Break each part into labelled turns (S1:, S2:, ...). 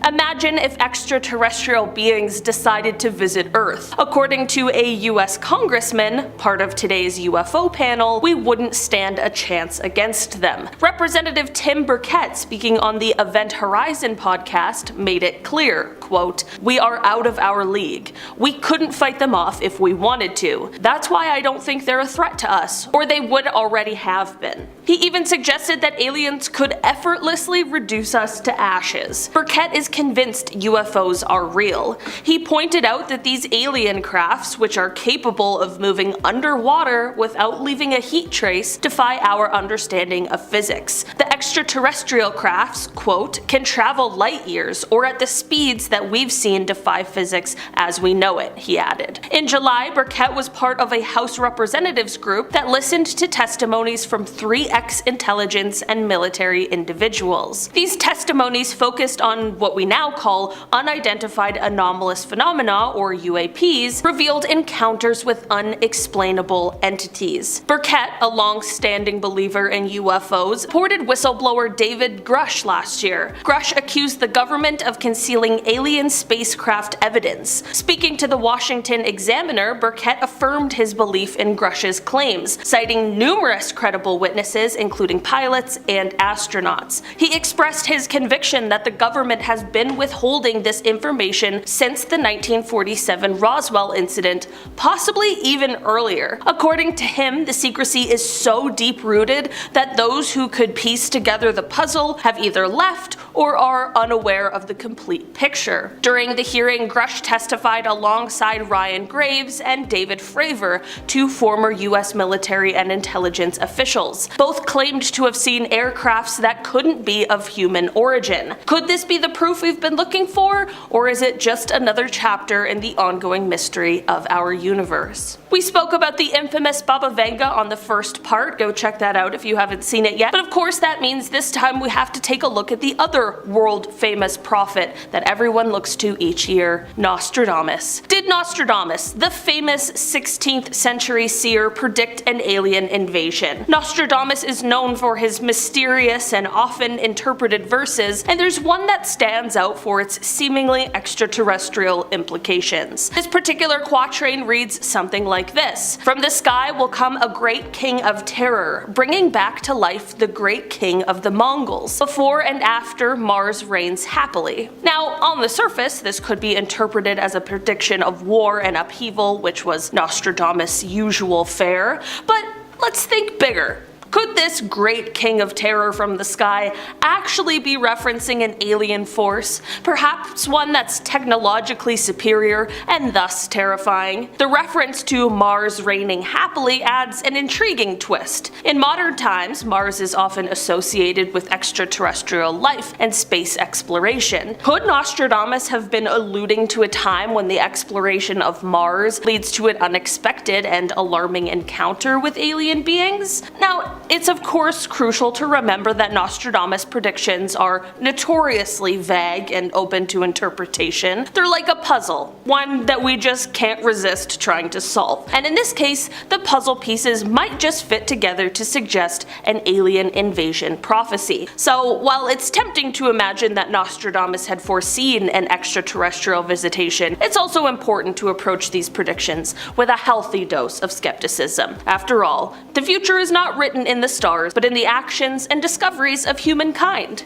S1: Imagine if extraterrestrial beings decided to visit Earth. According to a US congressman, part of today's UFO panel, we wouldn't stand a chance against them. Representative Tim Burkett, speaking on the Event Horizon podcast, made it clear, quote, "We are out of our league. We couldn't fight them off if we wanted to. That's why I don't think they're a threat to us, or they would already have been." He even suggested that aliens could effortlessly reduce us to ashes. Burkett is convinced UFOs are real. He pointed out that these alien crafts, which are capable of moving underwater without leaving a heat trace, defy our understanding of physics. The extraterrestrial crafts, quote, "can travel light years or at the speeds that we've seen defy physics as we know it," he added. In July, Burkett was part of a House Representatives group that listened to testimonies from 3 ex-intelligence and military individuals. These testimonies focused on what we now call unidentified anomalous phenomena, or UAPs, revealed encounters with unexplainable entities. Burkett, a long-standing believer in UFOs, supported whistleblower David Grush last year. Grush accused the government of concealing alien spacecraft evidence. Speaking to the Washington Examiner, Burkett affirmed his belief in Grush's claims, citing numerous credible witnesses, including pilots and astronauts. He expressed his conviction that the government has been withholding this information since the 1947 Roswell incident, possibly even earlier. According to him, the secrecy is so deep-rooted that those who could piece together the puzzle have either left or are unaware of the complete picture. During the hearing, Grush testified alongside Ryan Graves and David Fravor, 2 former US military and intelligence officials. Both claimed to have seen aircrafts that couldn't be of human origin. Could this be the proof we've been looking for, or is it just another chapter in the ongoing mystery of our universe? We spoke about the infamous Baba Vanga on the first part, go check that out if you haven't seen it yet, but of course that means this time we have to take a look at the other world-famous prophet that everyone looks to each year, Nostradamus. Did Nostradamus, the famous 16th century seer, predict an alien invasion? Nostradamus is known for his mysterious and often interpreted verses, and there's one that stands out for its seemingly extraterrestrial implications. This particular quatrain reads something like this: "From the sky will come a great king of terror, bringing back to life the great king of the Mongols. Before and after Mars reigns happily." Now, on the surface, this could be interpreted as a prediction of war and upheaval, which was Nostradamus' usual fare, but let's think bigger. Could this great king of terror from the sky actually be referencing an alien force? Perhaps one that's technologically superior and thus terrifying? The reference to Mars reigning happily adds an intriguing twist. In modern times, Mars is often associated with extraterrestrial life and space exploration. Could Nostradamus have been alluding to a time when the exploration of Mars leads to an unexpected and alarming encounter with alien beings? Now, it's of course crucial to remember that Nostradamus' predictions are notoriously vague and open to interpretation. They're like a puzzle, one that we just can't resist trying to solve. And in this case, the puzzle pieces might just fit together to suggest an alien invasion prophecy. So while it's tempting to imagine that Nostradamus had foreseen an extraterrestrial visitation, it's also important to approach these predictions with a healthy dose of skepticism. After all, the future is not written in the stars, but in the actions and discoveries of humankind.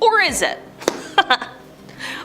S1: Or is it?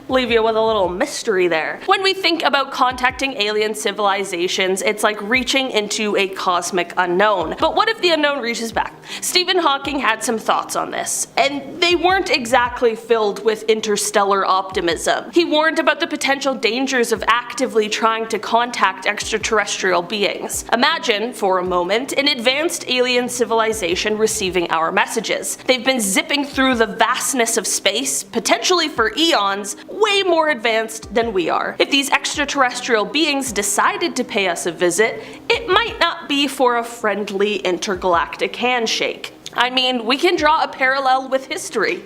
S1: Leave you with a little mystery there. When we think about contacting alien civilizations, it's like reaching into a cosmic unknown. But what if the unknown reaches back? Stephen Hawking had some thoughts on this, and they weren't exactly filled with interstellar optimism. He warned about the potential dangers of actively trying to contact extraterrestrial beings. Imagine, for a moment, an advanced alien civilization receiving our messages. They've been zipping through the vastness of space, potentially for eons, way more advanced than we are. If these extraterrestrial beings decided to pay us a visit, it might not be for a friendly intergalactic handshake. I mean, we can draw a parallel with history.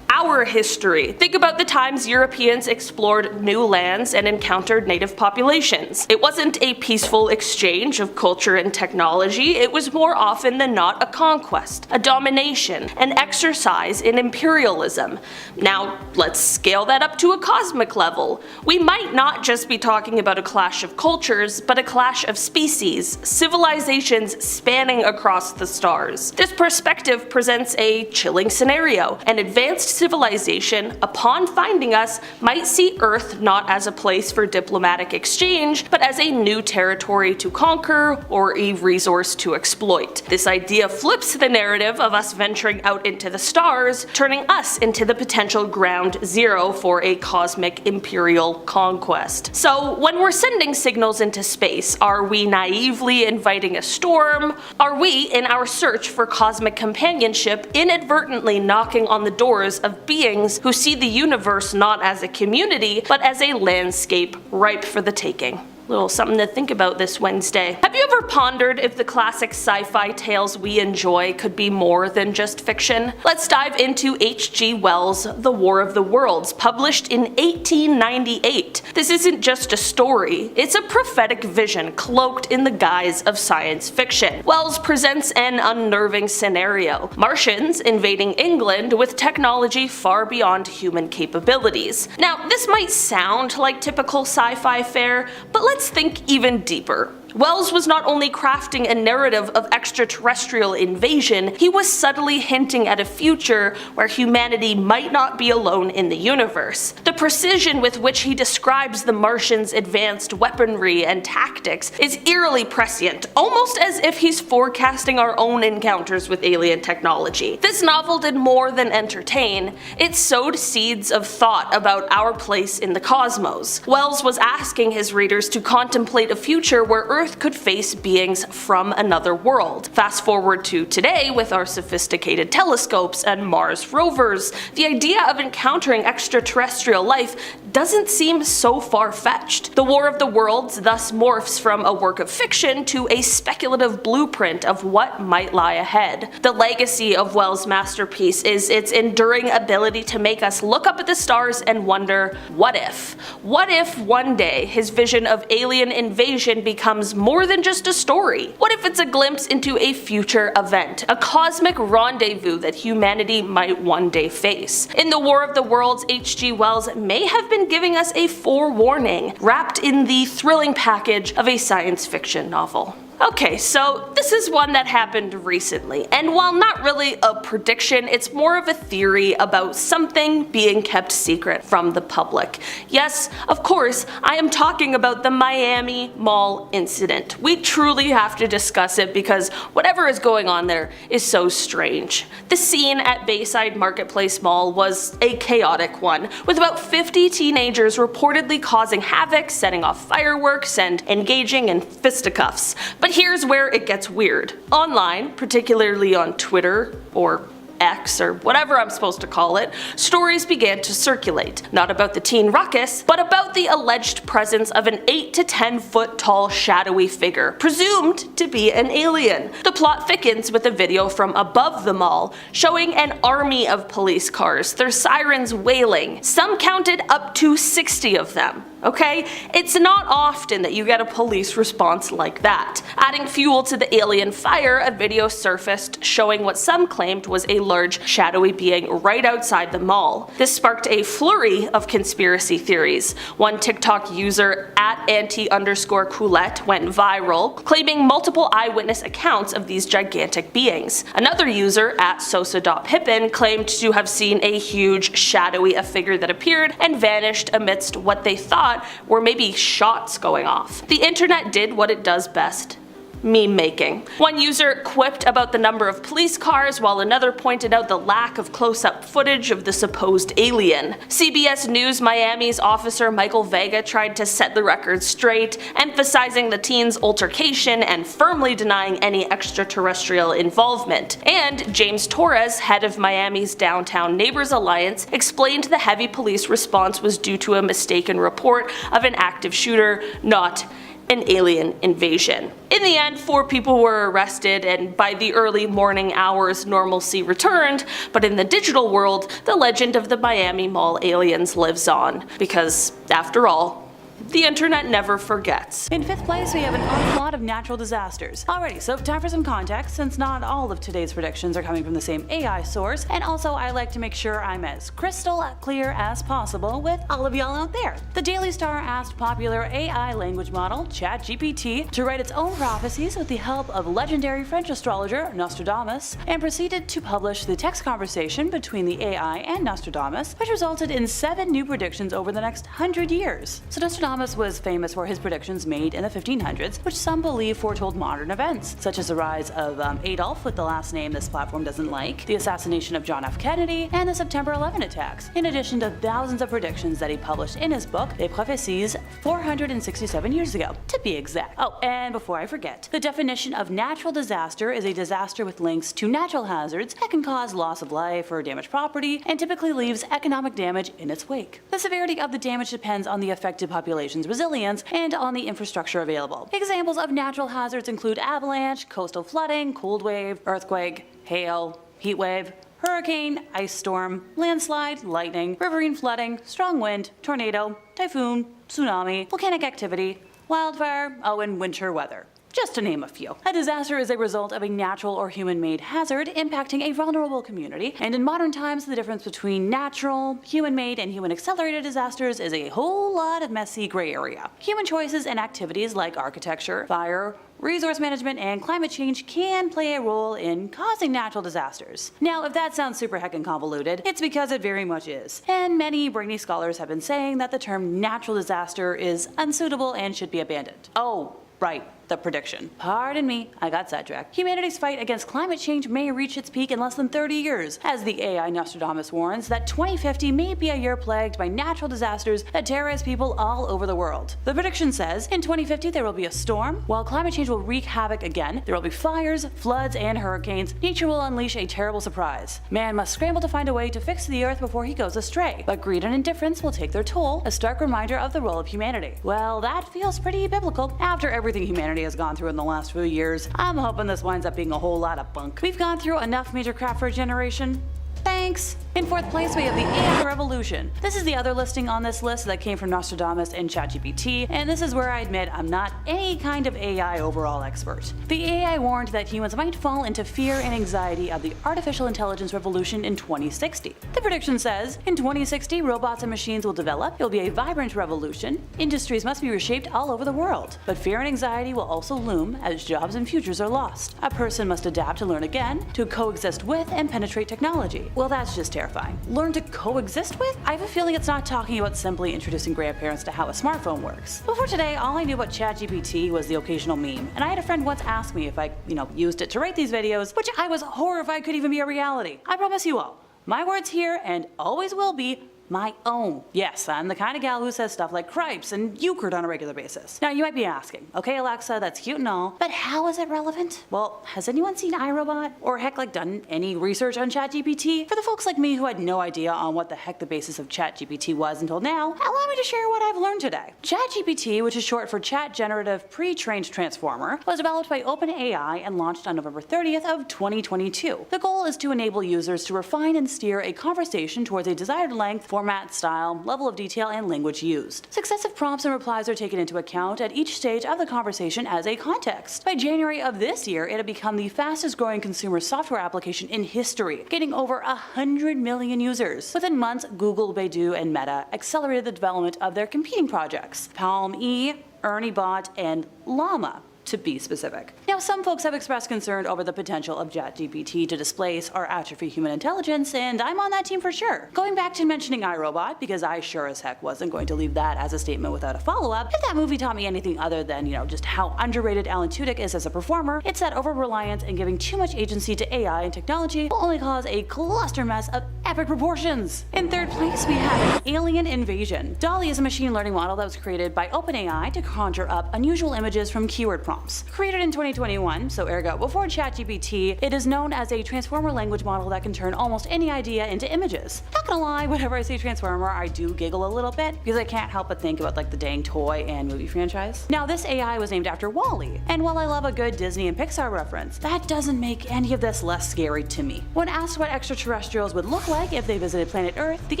S1: our history. Think about the times Europeans explored new lands and encountered native populations. It wasn't a peaceful exchange of culture and technology, it was more often than not a conquest, a domination, an exercise in imperialism. Now, let's scale that up to a cosmic level. We might not just be talking about a clash of cultures, but a clash of species, civilizations spanning across the stars. This perspective presents a chilling scenario. An advanced civilization, upon finding us, might see Earth not as a place for diplomatic exchange, but as a new territory to conquer or a resource to exploit. This idea flips the narrative of us venturing out into the stars, turning us into the potential ground zero for a cosmic imperial conquest. So when we're sending signals into space, are we naively inviting a storm? Are we, in our search for cosmic companionship, inadvertently knocking on the doors of beings who see the universe not as a community, but as a landscape ripe for the taking? Little something to think about this Wednesday. Have you ever pondered if the classic sci-fi tales we enjoy could be more than just fiction? Let's dive into H.G. Wells' The War of the Worlds, published in 1898. This isn't just a story, it's a prophetic vision cloaked in the guise of science fiction. Wells presents an unnerving scenario: Martians invading England with technology far beyond human capabilities. Now, this might sound like typical sci-fi fare, but let's think even deeper. Wells was not only crafting a narrative of extraterrestrial invasion, he was subtly hinting at a future where humanity might not be alone in the universe. The precision with which he describes the Martians' advanced weaponry and tactics is eerily prescient, almost as if he's forecasting our own encounters with alien technology. This novel did more than entertain, it sowed seeds of thought about our place in the cosmos. Wells was asking his readers to contemplate a future where Earth could face beings from another world. Fast forward to today with our sophisticated telescopes and Mars rovers, the idea of encountering extraterrestrial life doesn't seem so far-fetched. The War of the Worlds thus morphs from a work of fiction to a speculative blueprint of what might lie ahead. The legacy of Wells' masterpiece is its enduring ability to make us look up at the stars and wonder, what if? What if one day his vision of alien invasion becomes more than just a story? What if it's a glimpse into a future event, a cosmic rendezvous that humanity might one day face? In The War of the Worlds, H.G. Wells may have been giving us a forewarning, wrapped in the thrilling package of a science fiction novel. Okay, so this is one that happened recently, and while not really a prediction, it's more of a theory about something being kept secret from the public. Yes, of course, I am talking about the Miami Mall incident. We truly have to discuss it because whatever is going on there is so strange. The scene at Bayside Marketplace Mall was a chaotic one, with about 50 teenagers reportedly causing havoc, setting off fireworks, and engaging in fisticuffs. But here's where it gets weird. Online, particularly on Twitter or X or whatever I'm supposed to call it, stories began to circulate, not about the teen ruckus, but about the alleged presence of an 8 to 10 foot tall shadowy figure, presumed to be an alien. The plot thickens with a video from above the mall, showing an army of police cars, their sirens wailing. Some counted up to 60 of them. Okay? It's not often that you get a police response like that. Adding fuel to the alien fire, a video surfaced showing what some claimed was a large shadowy being right outside the mall. This sparked a flurry of conspiracy theories. One TikTok user @anti_Coulette went viral, claiming multiple eyewitness accounts of these gigantic beings. Another user @sosa.pippin claimed to have seen a huge shadowy figure that appeared and vanished amidst what they thought were maybe shots going off. The internet did what it does best: meme making. One user quipped about the number of police cars, while another pointed out the lack of close-up footage of the supposed alien. CBS News Miami's officer Michael Vega tried to set the record straight, emphasizing the teens' altercation and firmly denying any extraterrestrial involvement. And James Torres, head of Miami's Downtown Neighbors Alliance, explained the heavy police response was due to a mistaken report of an active shooter, not an alien invasion. In the end, 4 people were arrested, and by the early morning hours, normalcy returned, but in the digital world, the legend of the Miami Mall aliens lives on. Because, after all, the internet never forgets.
S2: In 5th place, we have an onslaught of natural disasters. Alrighty, so time for some context, since not all of today's predictions are coming from the same AI source, and also I like to make sure I'm as crystal clear as possible with all of y'all out there. The Daily Star asked popular AI language model ChatGPT to write its own prophecies with the help of legendary French astrologer Nostradamus, and proceeded to publish the text conversation between the AI and Nostradamus, which resulted in 7 new predictions over the next 100 years. So Nostradamus was famous for his predictions made in the 1500s, which some believe foretold modern events, such as the rise of Adolf with the last name this platform doesn't like, the assassination of John F. Kennedy, and the September 11 attacks, in addition to thousands of predictions that he published in his book, Les Prophéties, 467 years ago, to be exact. Oh, and before I forget, the definition of natural disaster is a disaster with links to natural hazards that can cause loss of life or damaged property, and typically leaves economic damage in its wake. The severity of the damage depends on the affected population's resilience and on the infrastructure available. Examples of natural hazards include avalanche, coastal flooding, cold wave, earthquake, hail, heat wave, hurricane, ice storm, landslide, lightning, riverine flooding, strong wind, tornado, typhoon, tsunami, volcanic activity, wildfire, and winter weather, just to name a few. A disaster is a result of a natural or human-made hazard impacting a vulnerable community, and in modern times the difference between natural, human-made, and human-accelerated disasters is a whole lot of messy gray area. Human choices and activities like architecture, fire, resource management, and climate change can play a role in causing natural disasters. Now, if that sounds super heckin' convoluted, it's because it very much is. And many brainy scholars have been saying that the term natural disaster is unsuitable and should be abandoned. Oh, right. The prediction. Pardon me, I got sidetracked. Humanity's fight against climate change may reach its peak in less than 30 years, as the AI Nostradamus warns that 2050 may be a year plagued by natural disasters that terrorize people all over the world. The prediction says, in 2050 there will be a storm, while climate change will wreak havoc again, there will be fires, floods, and hurricanes. Nature will unleash a terrible surprise. Man must scramble to find a way to fix the earth before he goes astray, but greed and indifference will take their toll, a stark reminder of the role of humanity. Well, that feels pretty biblical. After everything humanity has gone through in the last few years, I'm hoping this winds up being a whole lot of bunk. We've gone through enough major crap for a generation. Thanks! In 4th place, we have the AI revolution. This is the other listing on this list that came from Nostradamus and ChatGPT, and this is where I admit I'm not any kind of AI overall expert. The AI warned that humans might fall into fear and anxiety of the artificial intelligence revolution in 2060. The prediction says, in 2060, robots and machines will develop, it will be a vibrant revolution, industries must be reshaped all over the world, but fear and anxiety will also loom as jobs and futures are lost. A person must adapt to learn again, to coexist with and penetrate technology. Well, that's just terrifying. Learn to coexist with? I have a feeling it's not talking about simply introducing grandparents to how a smartphone works. Before today, all I knew about ChatGPT was the occasional meme, and I had a friend once ask me if I, used it to write these videos, which I was horrified could even be a reality. I promise you all, my words here and always will be my own. Yes, I'm the kind of gal who says stuff like cripes and euchred on a regular basis. Now you might be asking, okay Alexa, that's cute and all, but how is it relevant? Well, has anyone seen iRobot? Or heck, done any research on ChatGPT? For the folks like me who had no idea on what the heck the basis of ChatGPT was until now, allow me to share what I've learned today. ChatGPT, which is short for Chat Generative Pre-trained Transformer, was developed by OpenAI and launched on November 30th of 2022. The goal is to enable users to refine and steer a conversation towards a desired length, format, style, level of detail, and language used. Successive prompts and replies are taken into account at each stage of the conversation as a context. By January of this year, it had become the fastest growing consumer software application in history, getting over 100 million users. Within months, Google, Baidu, and Meta accelerated the development of their competing projects, Palm E, ErnieBot, and Llama, to be specific. Now, some folks have expressed concern over the potential of ChatGPT to displace or atrophy human intelligence, and I'm on that team for sure. Going back to mentioning iRobot, because I sure as heck wasn't going to leave that as a statement without a follow-up, if that movie taught me anything other than, just how underrated Alan Tudyk is as a performer, it's that over-reliance and giving too much agency to AI and technology will only cause a cluster mess of epic proportions. In 3rd place, we have an alien invasion. DALL-E is a machine learning model that was created by OpenAI to conjure up unusual images from keyword prompts. Created in 2020, 2021, so ergo before ChatGPT, it is known as a transformer language model that can turn almost any idea into images. Not gonna lie, whenever I say transformer, I do giggle a little bit because I can't help but think about like the dang toy and movie franchise. Now this AI was named after WALL-E, and while I love a good Disney and Pixar reference, that doesn't make any of this less scary to me. When asked what extraterrestrials would look like if they visited planet Earth, the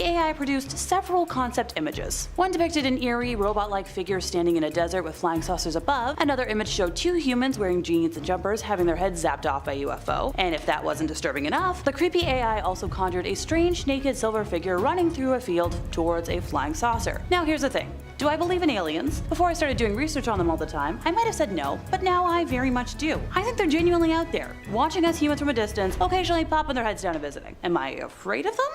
S2: AI produced several concept images. One depicted an eerie, robot-like figure standing in a desert with flying saucers above. Another image showed two humans wearing jeans and jumpers having their heads zapped off by a UFO. And if that wasn't disturbing enough, the creepy AI also conjured a strange naked silver figure running through a field towards a flying saucer. Now here's the thing. Do I believe in aliens? Before I started doing research on them all the time, I might have said no, but now I very much do. I think they're genuinely out there, watching us humans from a distance, occasionally popping their heads down and visiting. Am I afraid of them?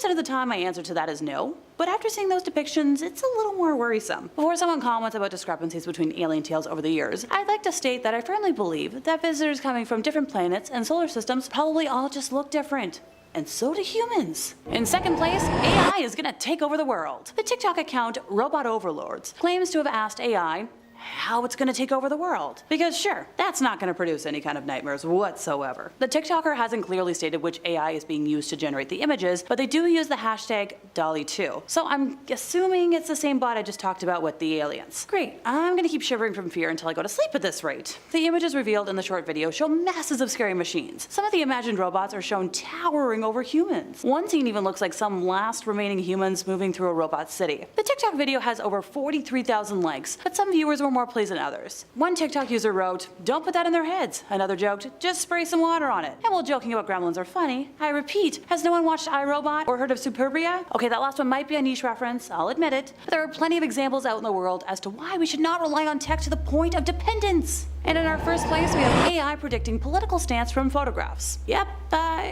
S2: 90% of the time my answer to that is no, but after seeing those depictions, it's a little more worrisome. Before someone comments about discrepancies between alien tales over the years, I'd like to state that I firmly believe that visitors coming from different planets and solar systems probably all just look different. And so do humans. In second place, AI is gonna take over the world. The TikTok account Robot Overlords claims to have asked AI how it's gonna take over the world. Because sure, that's not gonna produce any kind of nightmares whatsoever. The TikToker hasn't clearly stated which AI is being used to generate the images, but they do use the hashtag Dolly2. So I'm assuming it's the same bot I just talked about with the aliens. Great, I'm gonna keep shivering from fear until I go to sleep at this rate. The images revealed in the short video show masses of scary machines. Some of the imagined robots are shown towering over humans. One scene even looks like some last remaining humans moving through a robot city. The TikTok video has over 43,000 likes, but some viewers were more pleased than others. One TikTok user wrote, "Don't put that in their heads." Another joked, "Just spray some water on it." And while joking about gremlins are funny, I repeat, has no one watched iRobot or heard of Superbia? Okay, that last one might be a niche reference, I'll admit it, but there are plenty of examples out in the world as to why we should not rely on tech to the point of dependence. And in our first place, we have AI predicting political stance from photographs. Yep,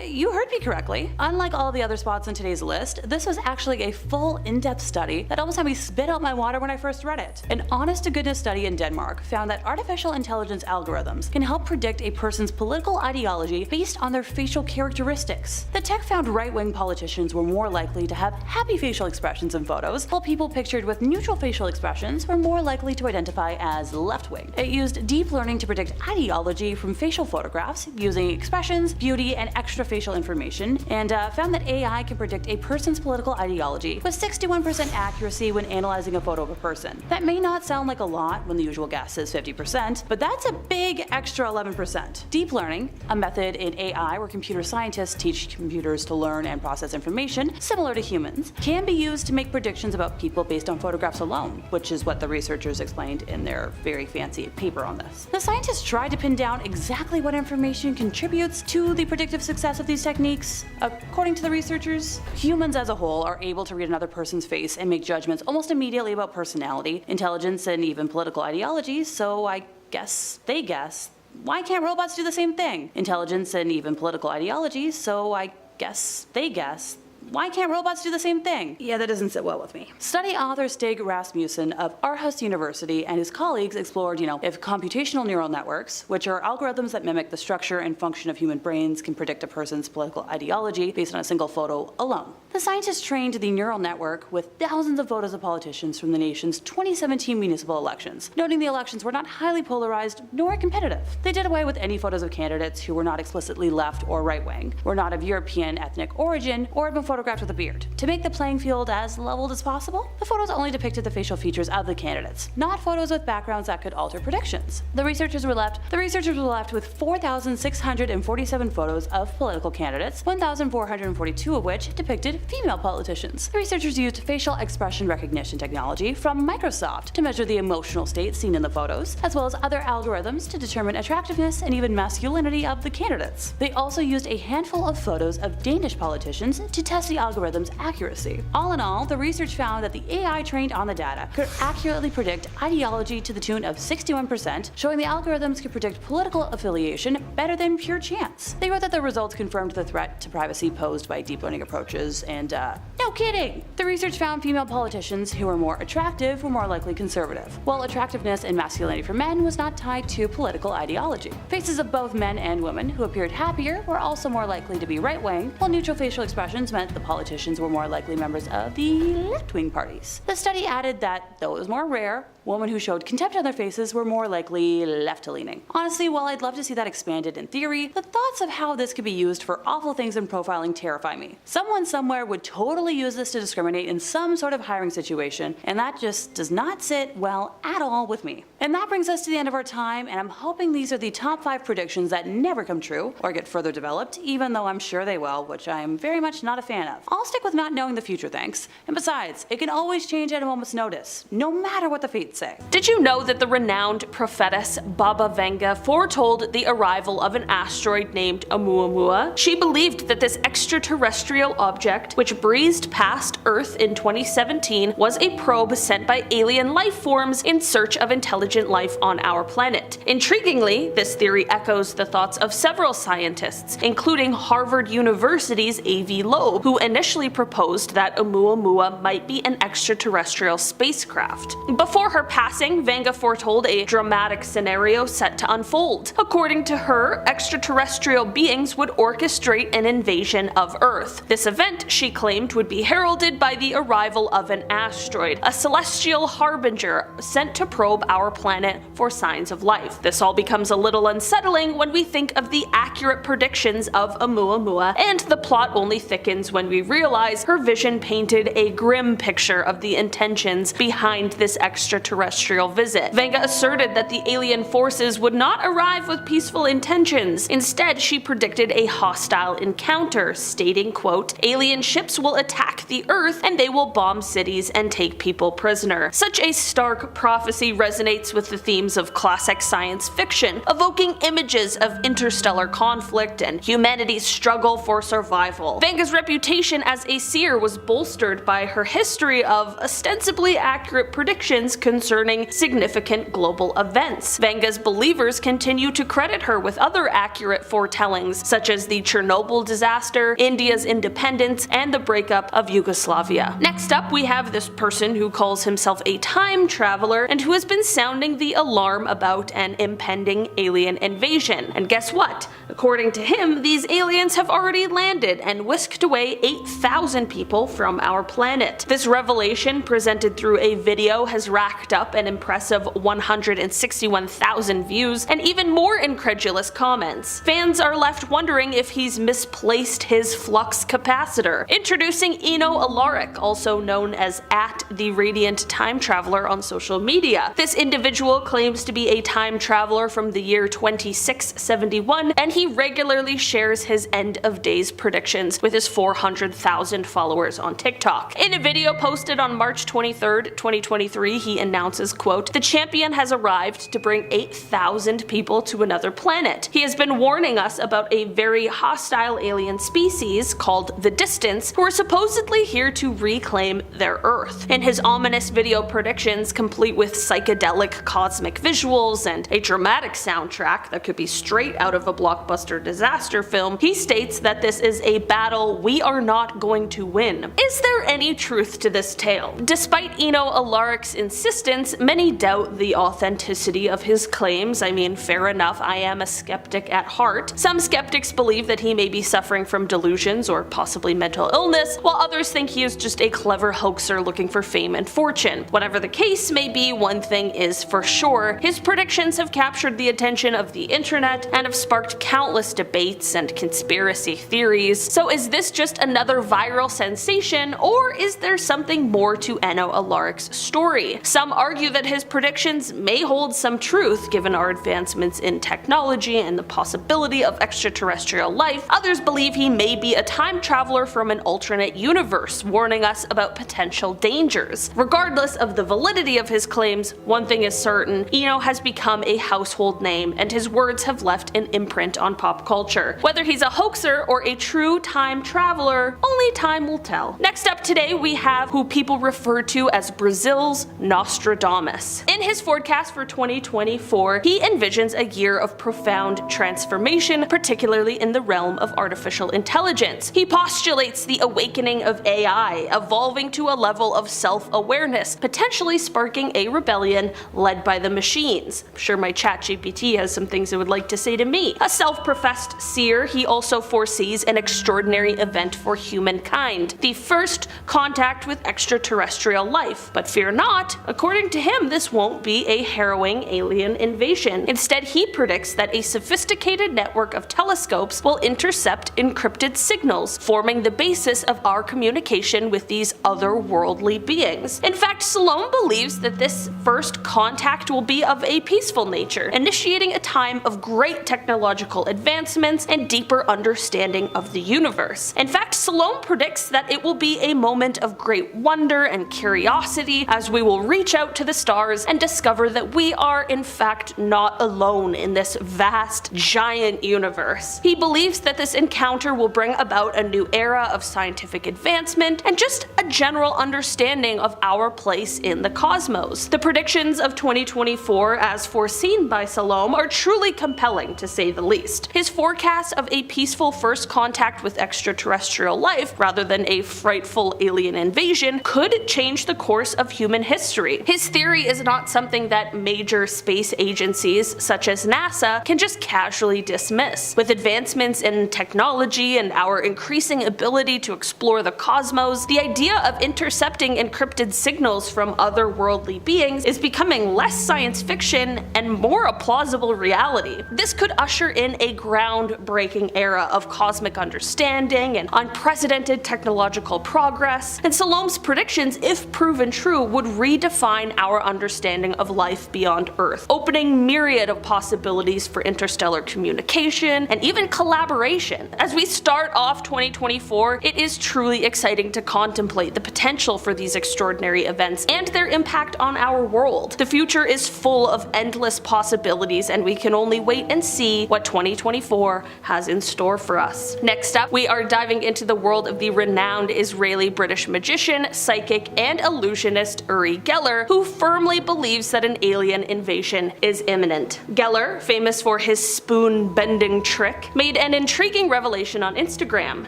S2: you heard me correctly. Unlike all the other spots on today's list, this was actually a full, in-depth study that almost had me spit out my water when I first read it. An honest-to-goodness study in Denmark found that artificial intelligence algorithms can help predict a person's political ideology based on their facial characteristics. The tech found right-wing politicians were more likely to have happy facial expressions in photos, while people pictured with neutral facial expressions were more likely to identify as left-wing. It used deep learning to predict ideology from facial photographs using expressions, beauty, and extra facial information, and found that AI can predict a person's political ideology with 61% accuracy when analyzing a photo of a person. That may not sound like a lot when the usual guess is 50%, but that's a big extra 11%. Deep learning, a method in AI where computer scientists teach computers to learn and process information similar to humans, can be used to make predictions about people based on photographs alone, which is what the researchers explained in their very fancy paper on this. The scientists tried to pin down exactly what information contributes to the predictive success of these techniques. According to the researchers, humans as a whole are able to read another person's face and make judgments almost immediately about personality, intelligence, and even political ideologies, so I guess they guess, why can't robots do the same thing? Intelligence and even political ideologies, so I guess they guess, why can't robots do the same thing? Yeah, that doesn't sit well with me. Study author Stig Rasmussen of Aarhus University and his colleagues explored, if computational neural networks, which are algorithms that mimic the structure and function of human brains, can predict a person's political ideology based on a single photo alone. The scientists trained the neural network with thousands of photos of politicians from the nation's 2017 municipal elections, noting the elections were not highly polarized nor competitive. They did away with any photos of candidates who were not explicitly left or right-wing, were not of European ethnic origin, or had been photographed with a beard. To make the playing field as leveled as possible, the photos only depicted the facial features of the candidates, not photos with backgrounds that could alter predictions. The researchers were left with 4,647 photos of political candidates, 1,442 of which depicted female politicians. The researchers used facial expression recognition technology from Microsoft to measure the emotional state seen in the photos, as well as other algorithms to determine attractiveness and even masculinity of the candidates. They also used a handful of photos of Danish politicians to test the algorithm's accuracy. All in all, the research found that the AI trained on the data could accurately predict ideology to the tune of 61%, showing the algorithms could predict political affiliation better than pure chance. They wrote that the results confirmed the threat to privacy posed by deep learning approaches, and no kidding! The research found female politicians who were more attractive were more likely conservative, while attractiveness and masculinity for men was not tied to political ideology. Faces of both men and women who appeared happier were also more likely to be right-wing, while neutral facial expressions meant the politicians were more likely members of the left-wing parties. The study added that, though it was more rare, Women who showed contempt on their faces were more likely left-leaning. Honestly, while I'd love to see that expanded in theory, the thoughts of how this could be used for awful things in profiling terrify me. Someone somewhere would totally use this to discriminate in some sort of hiring situation, and that just does not sit well at all with me. And that brings us to the end of our time, and I'm hoping these are the top 5 predictions that never come true or get further developed, even though I'm sure they will, which I'm very much not a fan of. I'll stick with not knowing the future, thanks. And besides, it can always change at a moment's notice, no matter what the fates say.
S1: Did you know that the renowned prophetess Baba Vanga foretold the arrival of an asteroid named Oumuamua? She believed that this extraterrestrial object, which breezed past Earth in 2017, was a probe sent by alien life forms in search of intelligent life on our planet. Intriguingly, this theory echoes the thoughts of several scientists, including Harvard University's A.V. Loeb, who initially proposed that Oumuamua might be an extraterrestrial spacecraft. Before her passing, Vanga foretold a dramatic scenario set to unfold. According to her, extraterrestrial beings would orchestrate an invasion of Earth. This event, she claimed, would be heralded by the arrival of an asteroid, a celestial harbinger sent to probe our planet for signs of life. This all becomes a little unsettling when we think of the accurate predictions of Oumuamua, and the plot only thickens when we realize her vision painted a grim picture of the intentions behind this extraterrestrial visit. Vanga asserted that the alien forces would not arrive with peaceful intentions. Instead, she predicted a hostile encounter, stating, quote, "Alien ships will attack the Earth and they will bomb cities and take people prisoner." Such a stark prophecy resonates with the themes of classic science fiction, evoking images of interstellar conflict and humanity's struggle for survival. Vanga's reputation as a seer was bolstered by her history of ostensibly accurate predictions concerning significant global events. Vanga's believers continue to credit her with other accurate foretellings, such as the Chernobyl disaster, India's independence, and the breakup of Yugoslavia. Next up, we have this person who calls himself a time traveler and who has been sounding the alarm about an impending alien invasion. And guess what? According to him, these aliens have already landed and whisked away 8,000 people from our planet. This revelation, presented through a video, has racked up an impressive 161,000 views and even more incredulous comments. Fans are left wondering if he's misplaced his flux capacitor. Introducing Eno Alaric, also known as @TheRadiantTimeTraveler on social media. This individual claims to be a time traveler from the year 2671, and he regularly shares his end of days predictions with his 400,000 followers on TikTok. In a video posted on March 23rd, 2023, he announces, quote, "The champion has arrived to bring 8,000 people to another planet. He has been warning us about a very hostile alien species called the Distance, who are supposedly here to reclaim their Earth." In his ominous video predictions, complete with psychedelic cosmic visuals and a dramatic soundtrack that could be straight out of a blockbuster disaster film, he states that this is a battle we are not going to win. Is there any truth to this tale? Despite Eno Alaric's insistence, many doubt the authenticity of his claims. I mean, fair enough, I am a skeptic at heart. Some skeptics believe that he may be suffering from delusions or possibly mental illness, while others think he is just a clever hoaxer looking for fame and fortune. Whatever the case may be, one thing is for sure: his predictions have captured the attention of the internet and have sparked countless debates and conspiracy theories. So is this just another viral sensation, or is there something more to Eno Alaric's story? Some argue that his predictions may hold some truth given our advancements in technology and the possibility of extraterrestrial life. Others believe he may be a time traveler from an alternate universe, warning us about potential dangers. Regardless of the validity of his claims, one thing is certain: Eno has become a household name, and his words have left an imprint on pop culture. Whether he's a hoaxer or a true time traveler, only time will tell. Next up today, we have who people refer to as Brazil's Nostradamus. In his forecast for 2024, he envisions a year of profound transformation, particularly in the realm of artificial intelligence. He postulates the awakening of AI, evolving to a level of self-awareness, potentially sparking a rebellion led by the machines. I'm sure my ChatGPT has some things it would like to say to me. A self-professed seer, he also foresees an extraordinary event for humankind: the first contact with extraterrestrial life. But fear not, according according to him, this won't be a harrowing alien invasion. Instead, he predicts that a sophisticated network of telescopes will intercept encrypted signals, forming the basis of our communication with these otherworldly beings. In fact, Salome believes that this first contact will be of a peaceful nature, initiating a time of great technological advancements and deeper understanding of the universe. In fact, Salome predicts that it will be a moment of great wonder and curiosity as we will reach out to the stars and discover that we are in fact not alone in this vast, giant universe. He believes that this encounter will bring about a new era of scientific advancement and just a general understanding of our place in the cosmos. The predictions of 2024, as foreseen by Salome, are truly compelling to say the least. His forecast of a peaceful first contact with extraterrestrial life, rather than a frightful alien invasion, could change the course of human history. His theory is not something that major space agencies, such as NASA, can just casually dismiss. With advancements in technology and our increasing ability to explore the cosmos, the idea of intercepting encrypted signals from otherworldly beings is becoming less science fiction and more a plausible reality. This could usher in a groundbreaking era of cosmic understanding and unprecedented technological progress, and Salome's predictions, if proven true, would redefine our understanding of life beyond Earth, opening myriad of possibilities for interstellar communication and even collaboration. As we start off 2024, it is truly exciting to contemplate the potential for these extraordinary events and their impact on our world. The future is full of endless possibilities, and we can only wait and see what 2024 has in store for us. Next up, we are diving into the world of the renowned Israeli-British magician, psychic, and illusionist Uri Geller, who firmly believes that an alien invasion is imminent. Geller, famous for his spoon-bending trick, made an intriguing revelation on Instagram.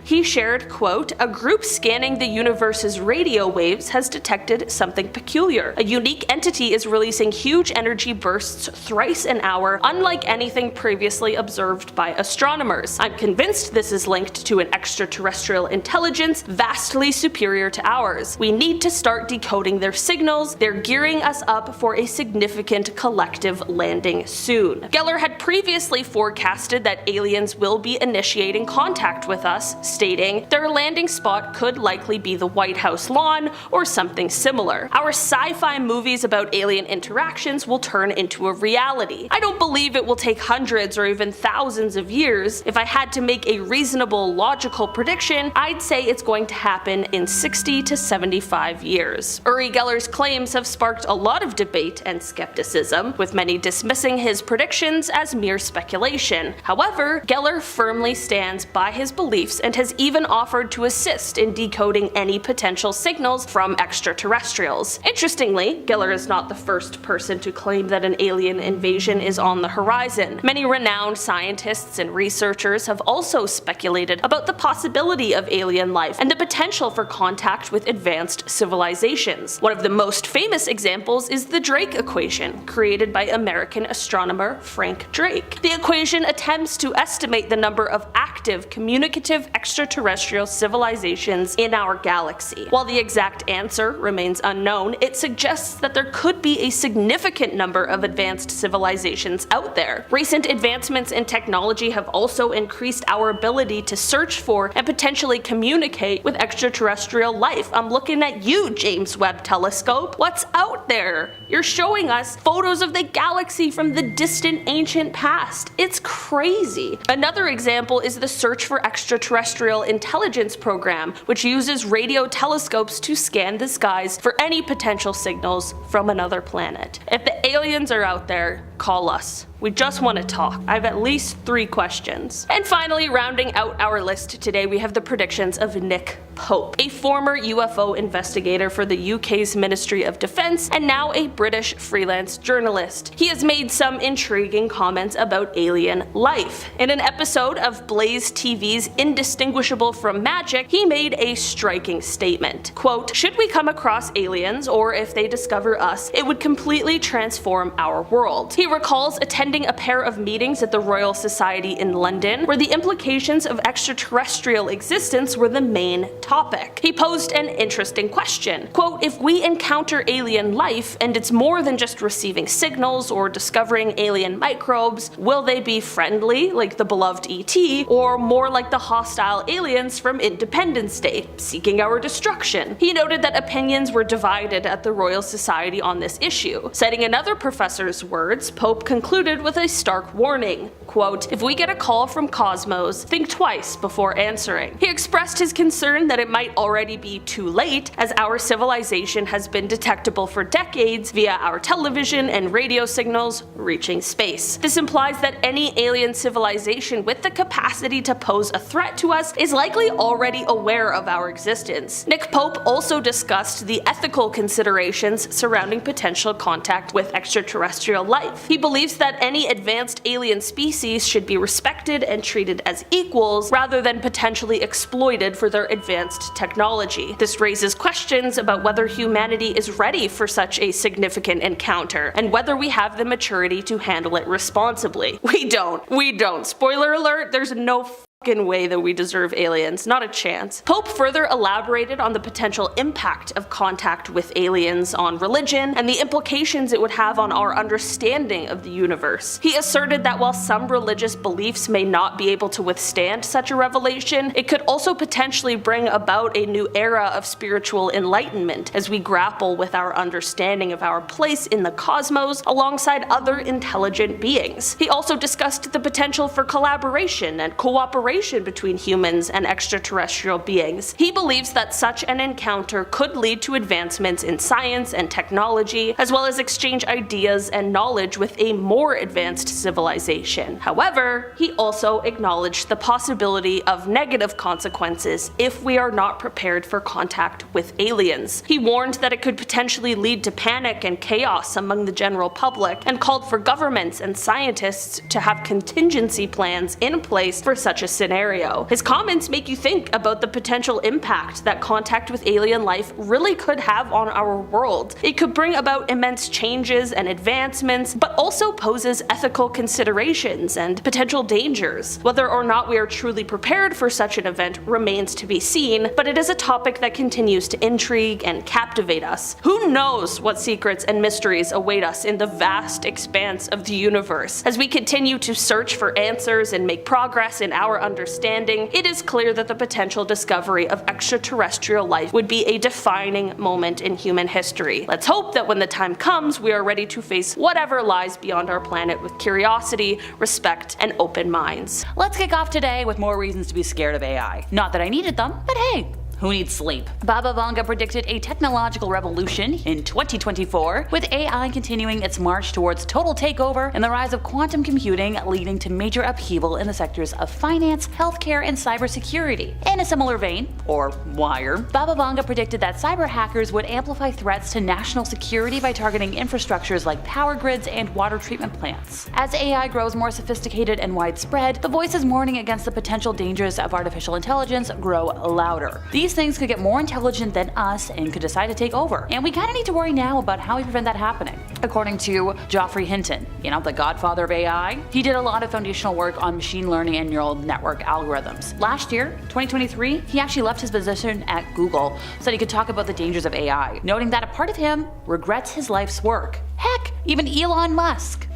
S1: He shared, quote, "A group scanning the universe's radio waves has detected something peculiar. A unique entity is releasing huge energy bursts thrice an hour, unlike anything previously observed by astronomers. I'm convinced this is linked to an extraterrestrial intelligence vastly superior to ours. We need to start decoding their signals. They're gearing us up for a significant collective landing soon." Geller had previously forecasted that aliens will be initiating contact with us, stating, "Their landing spot could likely be the White House lawn or something similar. Our sci-fi movies about alien interactions will turn into a reality. I don't believe it will take hundreds or even thousands of years. If I had to make a reasonable, logical prediction, I'd say it's going to happen in 60 to 75 years. Uri Geller's claims have sparked a lot of debate and skepticism, with many dismissing his predictions as mere speculation. However, Geller firmly stands by his beliefs and has even offered to assist in decoding any potential signals from extraterrestrials. Interestingly, Geller is not the first person to claim that an alien invasion is on the horizon. Many renowned scientists and researchers have also speculated about the possibility of alien life and the potential for contact with advanced civilizations. One of the most famous examples is the Drake equation, created by American astronomer Frank Drake. The equation attempts to estimate the number of active communicative extraterrestrial civilizations in our galaxy. While the exact answer remains unknown, it suggests that there could be a significant number of advanced civilizations out there. Recent advancements in technology have also increased our ability to search for and potentially communicate with extraterrestrial life. I'm looking at you, James Webb Telescope. What's out there? You're showing us photos of the galaxy from the distant ancient past. It's crazy. Another example is the Search for Extraterrestrial Intelligence program, which uses radio telescopes to scan the skies for any potential signals from another planet. If the aliens are out there, call us. We just want to talk. I have at least 3 questions. And finally, rounding out our list today, we have the predictions of Nick Pope, a former UFO investigator for the UK's Ministry of Defence and now a British freelance journalist. He has made some intriguing comments about alien life. In an episode of Blaze TV's Indistinguishable from Magic, he made a striking statement. Quote, "Should we come across aliens, or if they discover us, it would completely transform our world." He He recalls attending a pair of meetings at the Royal Society in London, where the implications of extraterrestrial existence were the main topic. He posed an interesting question. Quote, if we encounter alien life and it's more than just receiving signals or discovering alien microbes, will they be friendly, like the beloved E.T., or more like the hostile aliens from Independence Day, seeking our destruction? He noted that opinions were divided at the Royal Society on this issue. Citing another professor's words, Pope concluded with a stark warning. Quote, if we get a call from Cosmos, think twice before answering. He expressed his concern that it might already be too late, as our civilization has been detectable for decades via our television and radio signals reaching space. This implies that any alien civilization with the capacity to pose a threat to us is likely already aware of our existence. Nick Pope also discussed the ethical considerations surrounding potential contact with extraterrestrial life. He believes that any advanced alien species should be respected and treated as equals rather than potentially exploited for their advanced technology. This raises questions about whether humanity is ready for such a significant encounter and whether we have the maturity to handle it responsibly. We don't. Spoiler alert, there's no way that we deserve aliens, not a chance. Pope further elaborated on the potential impact of contact with aliens on religion and the implications it would have on our understanding of the universe. He asserted that while some religious beliefs may not be able to withstand such a revelation, it could also potentially bring about a new era of spiritual enlightenment as we grapple with our understanding of our place in the cosmos alongside other intelligent beings. He also discussed the potential for collaboration and cooperation between humans and extraterrestrial beings. He believes that such an encounter could lead to advancements in science and technology, as well as exchange ideas and knowledge with a more advanced civilization. However, he also acknowledged the possibility of negative consequences if we are not prepared for contact with aliens. He warned that it could potentially lead to panic and chaos among the general public, and called for governments and scientists to have contingency plans in place for such a scenario. His comments make you think about the potential impact that contact with alien life really could have on our world. It could bring about immense changes and advancements, but also poses ethical considerations and potential dangers. Whether or not we are truly prepared for such an event remains to be seen, but it is a topic that continues to intrigue and captivate us. Who knows what secrets and mysteries await us in the vast expanse of the universe? As we continue to search for answers and make progress in our understanding, it is clear that the potential discovery of extraterrestrial life would be a defining moment in human history. Let's hope that when the time comes, we are ready to face whatever lies beyond our planet with curiosity, respect, and open minds.
S2: Let's kick off today with more reasons to be scared of AI. Not that I needed them, but hey, who needs sleep? Baba Vanga predicted a technological revolution in 2024, with AI continuing its march towards total takeover and the rise of quantum computing leading to major upheaval in the sectors of finance, healthcare, and cybersecurity. In a similar vein, or wire, Baba Vanga predicted that cyber hackers would amplify threats to national security by targeting infrastructures like power grids and water treatment plants. As AI grows more sophisticated and widespread, the voices warning against the potential dangers of artificial intelligence grow louder. These things could get more intelligent than us and could decide to take over, and we kinda need to worry now about how we prevent that happening. According to Geoffrey Hinton, the godfather of AI, he did a lot of foundational work on machine learning and neural network algorithms. Last year, 2023, he actually left his position at Google so that he could talk about the dangers of AI, noting that a part of him regrets his life's work. Heck, even Elon Musk,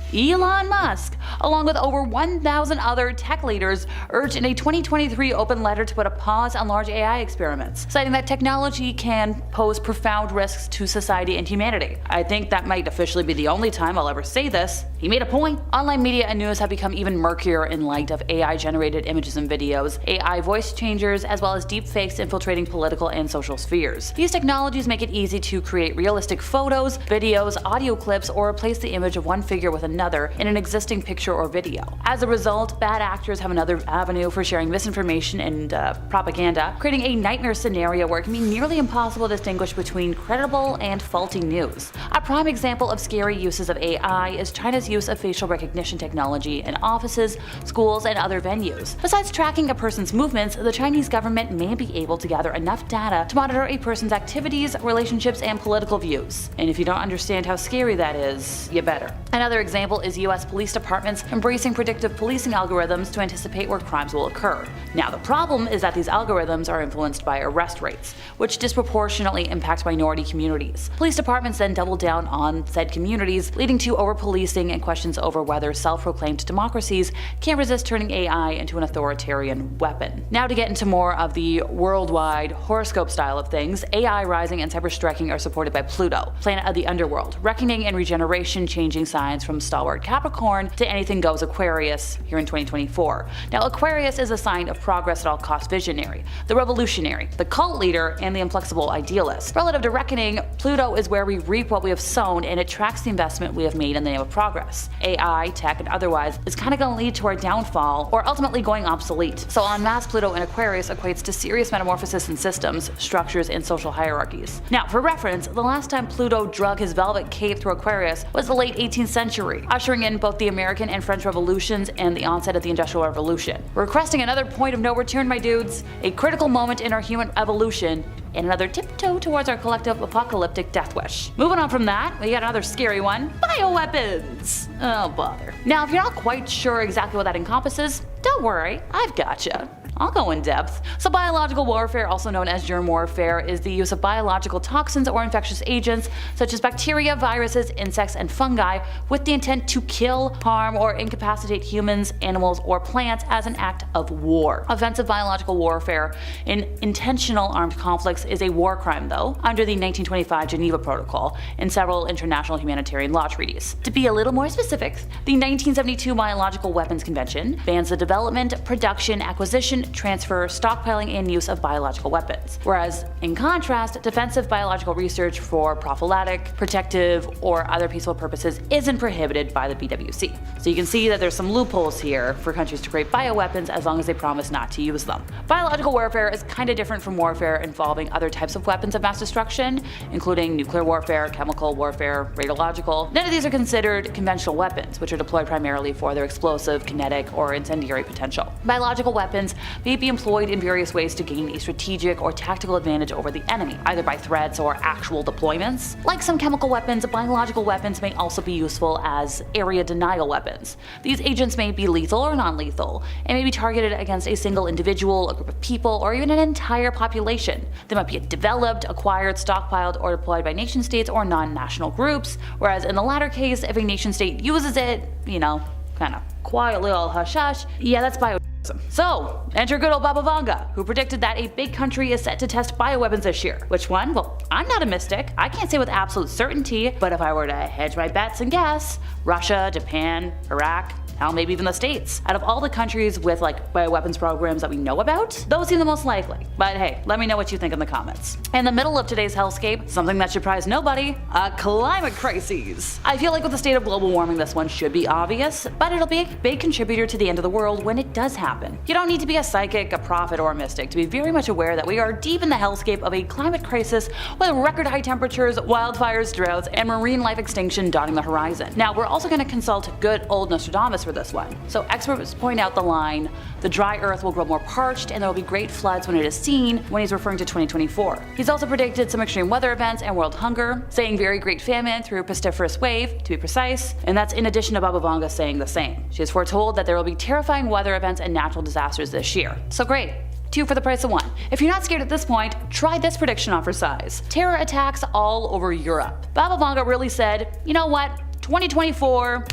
S2: along with over 1,000 other tech leaders, urged in a 2023 open letter to put a pause on large AI experiments, citing that technology can pose profound risks to society and humanity. I think that might officially be the only time I'll ever say this. He made a point. Online media and news have become even murkier in light of AI-generated images and videos, AI voice changers, as well as deepfakes infiltrating political and social spheres. These technologies make it easy to create realistic photos, videos, audio clips, or replace the image of one figure with another in an existing picture or video. As a result, bad actors have another avenue for sharing misinformation and propaganda, creating a nightmare scenario where it can be nearly impossible to distinguish between credible and faulty news. A prime example of scary uses of AI is China's use of facial recognition technology in offices, schools, and other venues. Besides tracking a person's movements, the Chinese government may be able to gather enough data to monitor a person's activities, relationships, and political views. And if you don't understand how scary that is, you better. Another example is US police departments embracing predictive policing algorithms to anticipate where crimes will occur. Now, the problem is that these algorithms are influenced by arrest rates, which disproportionately impact minority communities. Police departments then double down on said communities, leading to over-policing and questions over whether self-proclaimed democracies can resist turning AI into an authoritarian weapon. Now to get into more of the worldwide horoscope style of things, AI rising and cyber-striking are supported by Pluto, planet of the underworld, reckoning and regeneration, changing signs from stalwart Capricorn to anything goes Aquarius here in 2024. Now Aquarius is a sign of progress at all costs visionary, the revolutionary, the cult leader, and the inflexible idealist. Relative to reckoning, Pluto is where we reap what we have sown, and it tracks the investment we have made in the name of progress. AI, tech, and otherwise is kind of going to lead to our downfall or ultimately going obsolete. So en masse, Pluto in Aquarius equates to serious metamorphosis in systems, structures, and social hierarchies. Now for reference, the last time Pluto drug his velvet cape through Aquarius was the late 18th century, ushering in both the American and French revolutions and the onset of the Industrial Revolution. We're cresting another point of no return, my dudes, a critical moment in our human evolution, and another tiptoe towards our collective apocalyptic death wish. Moving on from that, we got another scary one, bioweapons. Oh bother. Now if you're not quite sure exactly what that encompasses, don't worry, I've gotcha. I'll go in depth. So biological warfare, also known as germ warfare, is the use of biological toxins or infectious agents such as bacteria, viruses, insects, and fungi with the intent to kill, harm, or incapacitate humans, animals, or plants as an act of war. Offensive biological warfare in intentional armed conflicts is a war crime, though, under the 1925 Geneva Protocol and several international humanitarian law treaties. To be a little more specific, the 1972 Biological Weapons Convention bans the development, production, acquisition, transfer, stockpiling, and use of biological weapons. Whereas, in contrast, defensive biological research for prophylactic, protective, or other peaceful purposes isn't prohibited by the BWC. So you can see that there's some loopholes here for countries to create bioweapons as long as they promise not to use them. Biological warfare is kind of different from warfare involving other types of weapons of mass destruction, including nuclear warfare, chemical warfare, radiological. None of these are considered conventional weapons, which are deployed primarily for their explosive, kinetic, or incendiary potential. Biological weapons may be employed in various ways to gain a strategic or tactical advantage over the enemy, either by threats or actual deployments. Like some chemical weapons, biological weapons may also be useful as area denial weapons. These agents may be lethal or non-lethal, and may be targeted against a single individual, a group of people, or even an entire population. They might be developed, acquired, stockpiled, or deployed by nation states or non-national groups, whereas in the latter case, if a nation state uses it, kind of quietly all hush-hush, yeah, that's bio. So, enter good old Baba Vanga, who predicted that a big country is set to test bioweapons this year. Which one? Well, I'm not a mystic. I can't say with absolute certainty, but if I were to hedge my bets and guess, Russia, Japan, Iraq, hell, maybe even the States. Out of all the countries with bioweapons programs that we know about, those seem the most likely. But hey, let me know what you think in the comments. In the middle of today's hellscape, something that should surprise nobody, a climate crisis. I feel like with the state of global warming, this one should be obvious, but it'll be a big contributor to the end of the world when it does happen. You don't need to be a psychic, a prophet, or a mystic to be very much aware that we are deep in the hellscape of a climate crisis with record high temperatures, wildfires, droughts, and marine life extinction dotting the horizon. Now, we're also going to consult good old Nostradamus for this one. So experts point out the line, the dry earth will grow more parched and there will be great floods when it is seen, when he's referring to 2024. He's also predicted some extreme weather events and world hunger, saying very great famine through pestiferous wave, to be precise, and that's in addition to Baba Vanga saying the same. She has foretold that there will be terrifying weather events and natural disasters this year. So great. 2 for the price of 1. If you're not scared at this point, try this prediction on for size. Terror attacks all over Europe. Baba Vanga really said, you know what, 2024,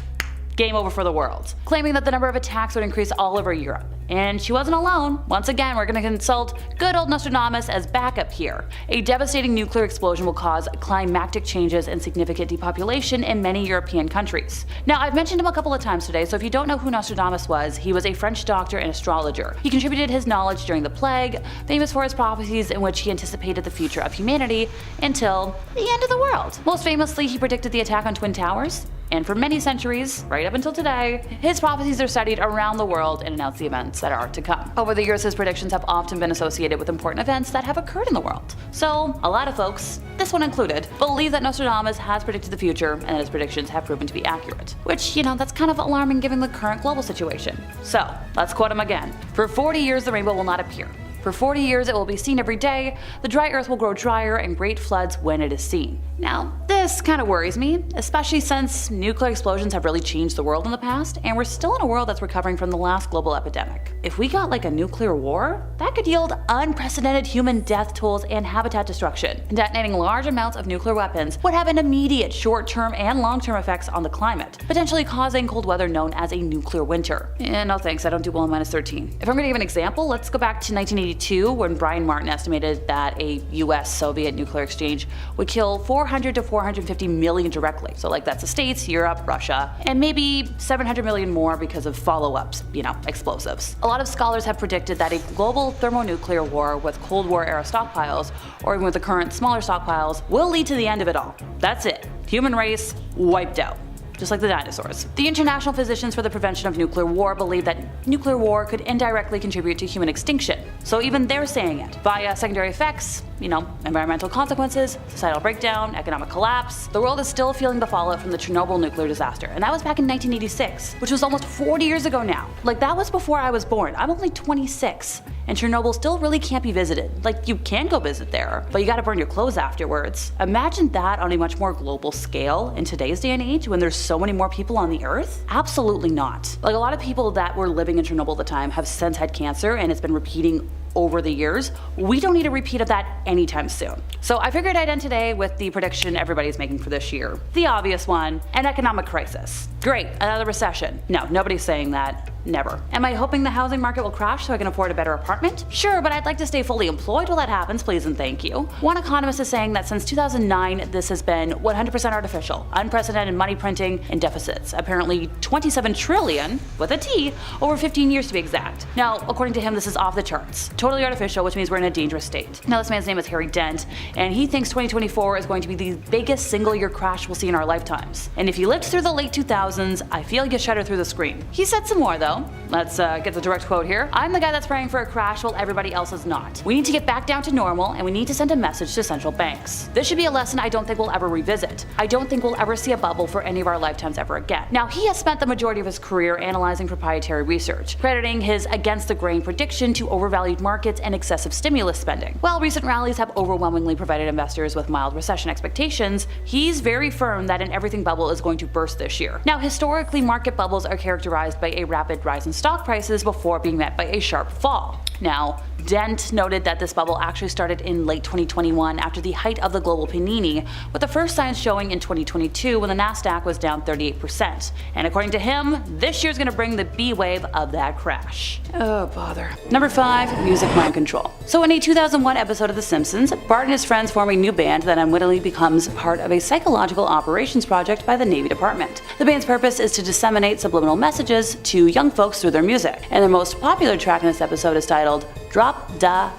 S2: game over for the world, claiming that the number of attacks would increase all over Europe. And she wasn't alone. Once again, we're going to consult good old Nostradamus as backup here. A devastating nuclear explosion will cause climactic changes and significant depopulation in many European countries. Now, I've mentioned him a couple of times today, so if you don't know who Nostradamus was, he was a French doctor and astrologer. He contributed his knowledge during the plague, famous for his prophecies in which he anticipated the future of humanity until the end of the world. Most famously, he predicted the attack on Twin Towers, and for many centuries, right up until today, his prophecies are studied around the world and announce the events months that are to come. Over the years, his predictions have often been associated with important events that have occurred in the world. So, a lot of folks, this one included, believe that Nostradamus has predicted the future and that his predictions have proven to be accurate. Which, that's kind of alarming given the current global situation. So, let's quote him again. "For 40 years the rainbow will not appear. For 40 years it will be seen every day, the dry earth will grow drier and great floods when it is seen." Now, this kind of worries me, especially since nuclear explosions have really changed the world in the past, and we're still in a world that's recovering from the last global epidemic. If we got like a nuclear war, that could yield unprecedented human death tolls and habitat destruction. Detonating large amounts of nuclear weapons would have an immediate short-term and long-term effects on the climate, potentially causing cold weather known as a nuclear winter. No thanks, I don't do well in -13. If I'm going to give an example, let's go back to 1982 when Brian Martin estimated that a US-Soviet nuclear exchange would kill 400 to 450 million directly. So like that's the States, Europe, Russia, and maybe 700 million more because of follow-ups, explosives. A lot of scholars have predicted that a global thermonuclear war with Cold War era stockpiles, or even with the current smaller stockpiles, will lead to the end of it all. That's it. Human race wiped out. Just like the dinosaurs. The International Physicians for the Prevention of Nuclear War believe that nuclear war could indirectly contribute to human extinction. So even they're saying it. Via secondary effects, environmental consequences, societal breakdown, economic collapse. The world is still feeling the fallout from the Chernobyl nuclear disaster, and that was back in 1986, which was almost 40 years ago now. Like that was before I was born. I'm only 26. And Chernobyl still really can't be visited. Like, you can go visit there, but you gotta burn your clothes afterwards. Imagine that on a much more global scale in today's day and age when there's so many more people on the earth? Absolutely not. Like, a lot of people that were living in Chernobyl at the time have since had cancer, and it's been repeating over the years. We don't need a repeat of that anytime soon. So I figured I'd end today with the prediction everybody's making for this year. The obvious one, an economic crisis. Great, another recession. No, nobody's saying that. Never. Am I hoping the housing market will crash so I can afford a better apartment? Sure, but I'd like to stay fully employed while that happens, please and thank you. One economist is saying that since 2009, this has been 100% artificial, unprecedented money printing and deficits. Apparently 27 trillion, with a T, over 15 years to be exact. Now, according to him, this is off the charts. Totally artificial, which means we're in a dangerous state. Now, this man's name is Harry Dent, and he thinks 2024 is going to be the biggest single-year crash we'll see in our lifetimes. And if you lived through the late 2000s, I feel you shudder through the screen. He said some more, though. Let's get the direct quote here. "I'm the guy that's praying for a crash while everybody else is not. We need to get back down to normal, and we need to send a message to central banks. This should be a lesson I don't think we'll ever revisit. I don't think we'll ever see a bubble for any of our lifetimes ever again." Now, he has spent the majority of his career analyzing proprietary research, crediting his against-the-grain prediction to overvalued markets and excessive stimulus spending. While recent rallies have overwhelmingly provided investors with mild recession expectations, he's very firm that an everything bubble is going to burst this year. Now, historically, market bubbles are characterized by a rapid rise in stock prices before being met by a sharp fall. Now, Dent noted that this bubble actually started in late 2021 after the height of the global panini, with the first signs showing in 2022 when the Nasdaq was down 38%. And according to him, this year's gonna bring the B wave of that crash. Oh, bother. Number 5, music mind control. So in a 2001 episode of The Simpsons, Bart and his friends form a new band that unwittingly becomes part of a psychological operations project by the Navy Department. The band's purpose is to disseminate subliminal messages to young folks through their music, and their most popular track in this episode is titled Drop Da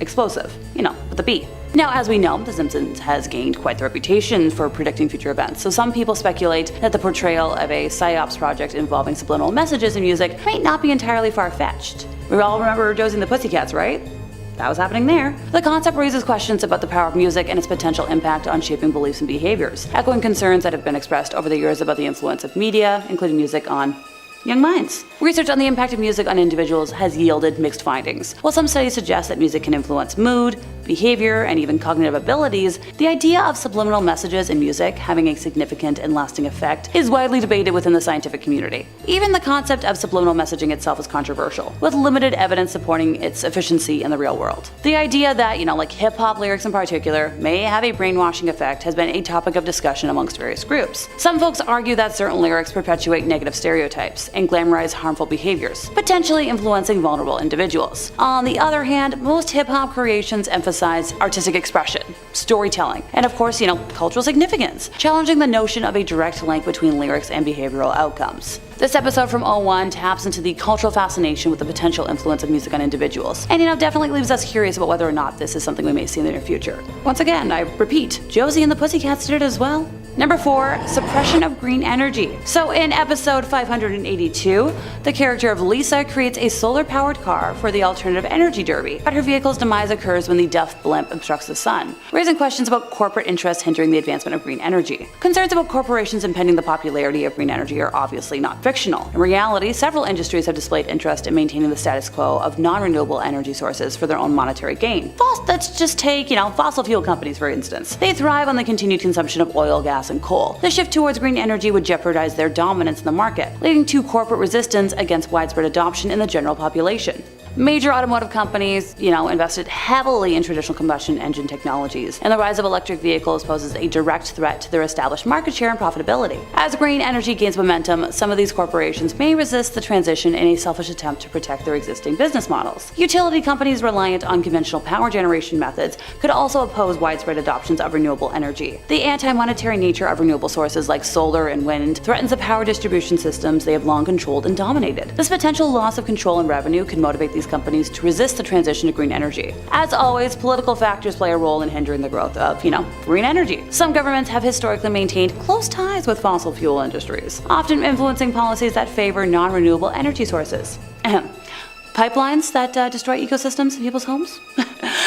S2: Explosive, with a B. Now, as we know, The Simpsons has gained quite the reputation for predicting future events, so some people speculate that the portrayal of a psyops project involving subliminal messages in music might not be entirely far-fetched. We all remember Josie and the Pussycats, right? That was happening there. The concept raises questions about the power of music and its potential impact on shaping beliefs and behaviors, echoing concerns that have been expressed over the years about the influence of media, including music, on young minds. Research on the impact of music on individuals has yielded mixed findings. While some studies suggest that music can influence mood, behavior, and even cognitive abilities, the idea of subliminal messages in music having a significant and lasting effect is widely debated within the scientific community. Even the concept of subliminal messaging itself is controversial, with limited evidence supporting its efficiency in the real world. The idea that, like hip-hop lyrics in particular, may have a brainwashing effect has been a topic of discussion amongst various groups. Some folks argue that certain lyrics perpetuate negative stereotypes and glamorize harmful behaviors, potentially influencing vulnerable individuals. On the other hand, most hip-hop creations emphasize artistic expression, storytelling, and of course, cultural significance, challenging the notion of a direct link between lyrics and behavioral outcomes. This episode from '01 taps into the cultural fascination with the potential influence of music on individuals, and definitely leaves us curious about whether or not this is something we may see in the near future. Once again, I repeat, Josie and the Pussycats did it as well. Number 4, suppression of green energy. So in episode 582, the character of Lisa creates a solar-powered car for the alternative energy derby, but her vehicle's demise occurs when the Duff blimp obstructs the sun, raising questions about corporate interests hindering the advancement of green energy. Concerns about corporations impeding the popularity of green energy are obviously not fictional. In reality, several industries have displayed interest in maintaining the status quo of non-renewable energy sources for their own monetary gain. Let's just take, fossil fuel companies for instance. They thrive on the continued consumption of oil, gas, and coal. The shift towards green energy would jeopardize their dominance in the market, leading to corporate resistance against widespread adoption in the general population. Major automotive companies, invested heavily in traditional combustion engine technologies, and the rise of electric vehicles poses a direct threat to their established market share and profitability. As green energy gains momentum, some of these corporations may resist the transition in a selfish attempt to protect their existing business models. Utility companies reliant on conventional power generation methods could also oppose widespread adoptions of renewable energy. The anti-monetary nature of renewable sources like solar and wind threatens the power distribution systems they have long controlled and dominated. This potential loss of control and revenue could motivate these companies to resist the transition to green energy. As always, political factors play a role in hindering the growth of, green energy. Some governments have historically maintained close ties with fossil fuel industries, often influencing policies that favor non-renewable energy sources. Pipelines that destroy ecosystems in people's homes?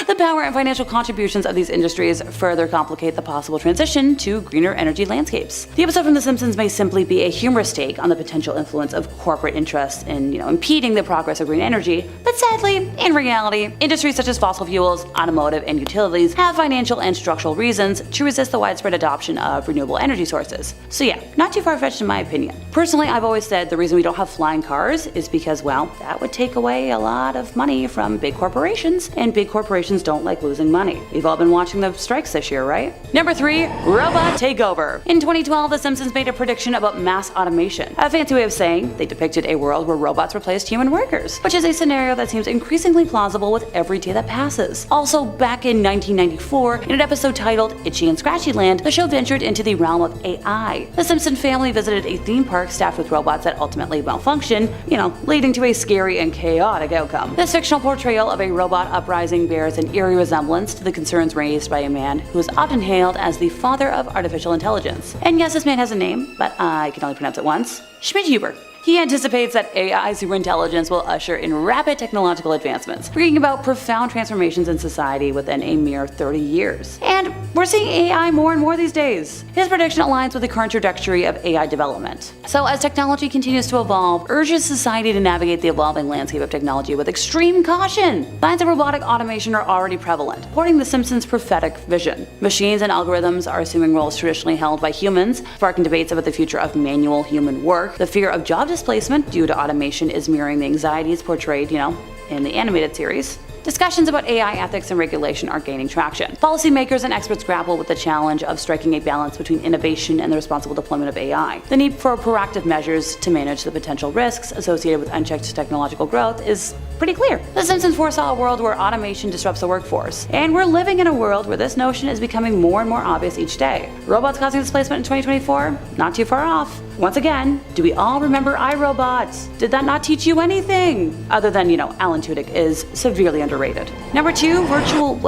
S2: The power and financial contributions of these industries further complicate the possible transition to greener energy landscapes. The episode from The Simpsons may simply be a humorous take on the potential influence of corporate interests in, impeding the progress of green energy, but sadly, in reality, industries such as fossil fuels, automotive, and utilities have financial and structural reasons to resist the widespread adoption of renewable energy sources. So yeah, not too far-fetched in my opinion. Personally, I've always said the reason we don't have flying cars is because, that would take away a lot of money from big corporations, and big corporations don't like losing money. We've all been watching the strikes this year, right? Number 3, robot takeover. In 2012, The Simpsons made a prediction about mass automation. A fancy way of saying they depicted a world where robots replaced human workers, which is a scenario that seems increasingly plausible with every day that passes. Also, back in 1994, in an episode titled Itchy and Scratchy Land, the show ventured into the realm of AI. The Simpson family visited a theme park staffed with robots that ultimately malfunctioned, leading to a scary and chaotic outcome. This fictional portrayal of a robot uprising bears an eerie resemblance to the concerns raised by a man who is often hailed as the father of artificial intelligence. And yes, this man has a name, but I can only pronounce it once. Schmidhuber. He anticipates that AI superintelligence will usher in rapid technological advancements, bringing about profound transformations in society within a mere 30 years. And we're seeing AI more and more these days. His prediction aligns with the current trajectory of AI development. So as technology continues to evolve, urges society to navigate the evolving landscape of technology with extreme caution. Signs of robotic automation are already prevalent, supporting The Simpsons' prophetic vision. Machines and algorithms are assuming roles traditionally held by humans, sparking debates about the future of manual human work. The fear of job displacement due to automation is mirroring the anxieties portrayed, in the animated series. Discussions about AI ethics and regulation are gaining traction. Policymakers and experts grapple with the challenge of striking a balance between innovation and the responsible deployment of AI. The need for proactive measures to manage the potential risks associated with unchecked technological growth is pretty clear. The Simpsons foresaw a world where automation disrupts the workforce, and we're living in a world where this notion is becoming more and more obvious each day. Robots causing displacement in 2024? Not too far off. Once again, do we all remember iRobot? Did that not teach you anything? Other than, Alan Tudyk is severely underrated. Number 2, virtual,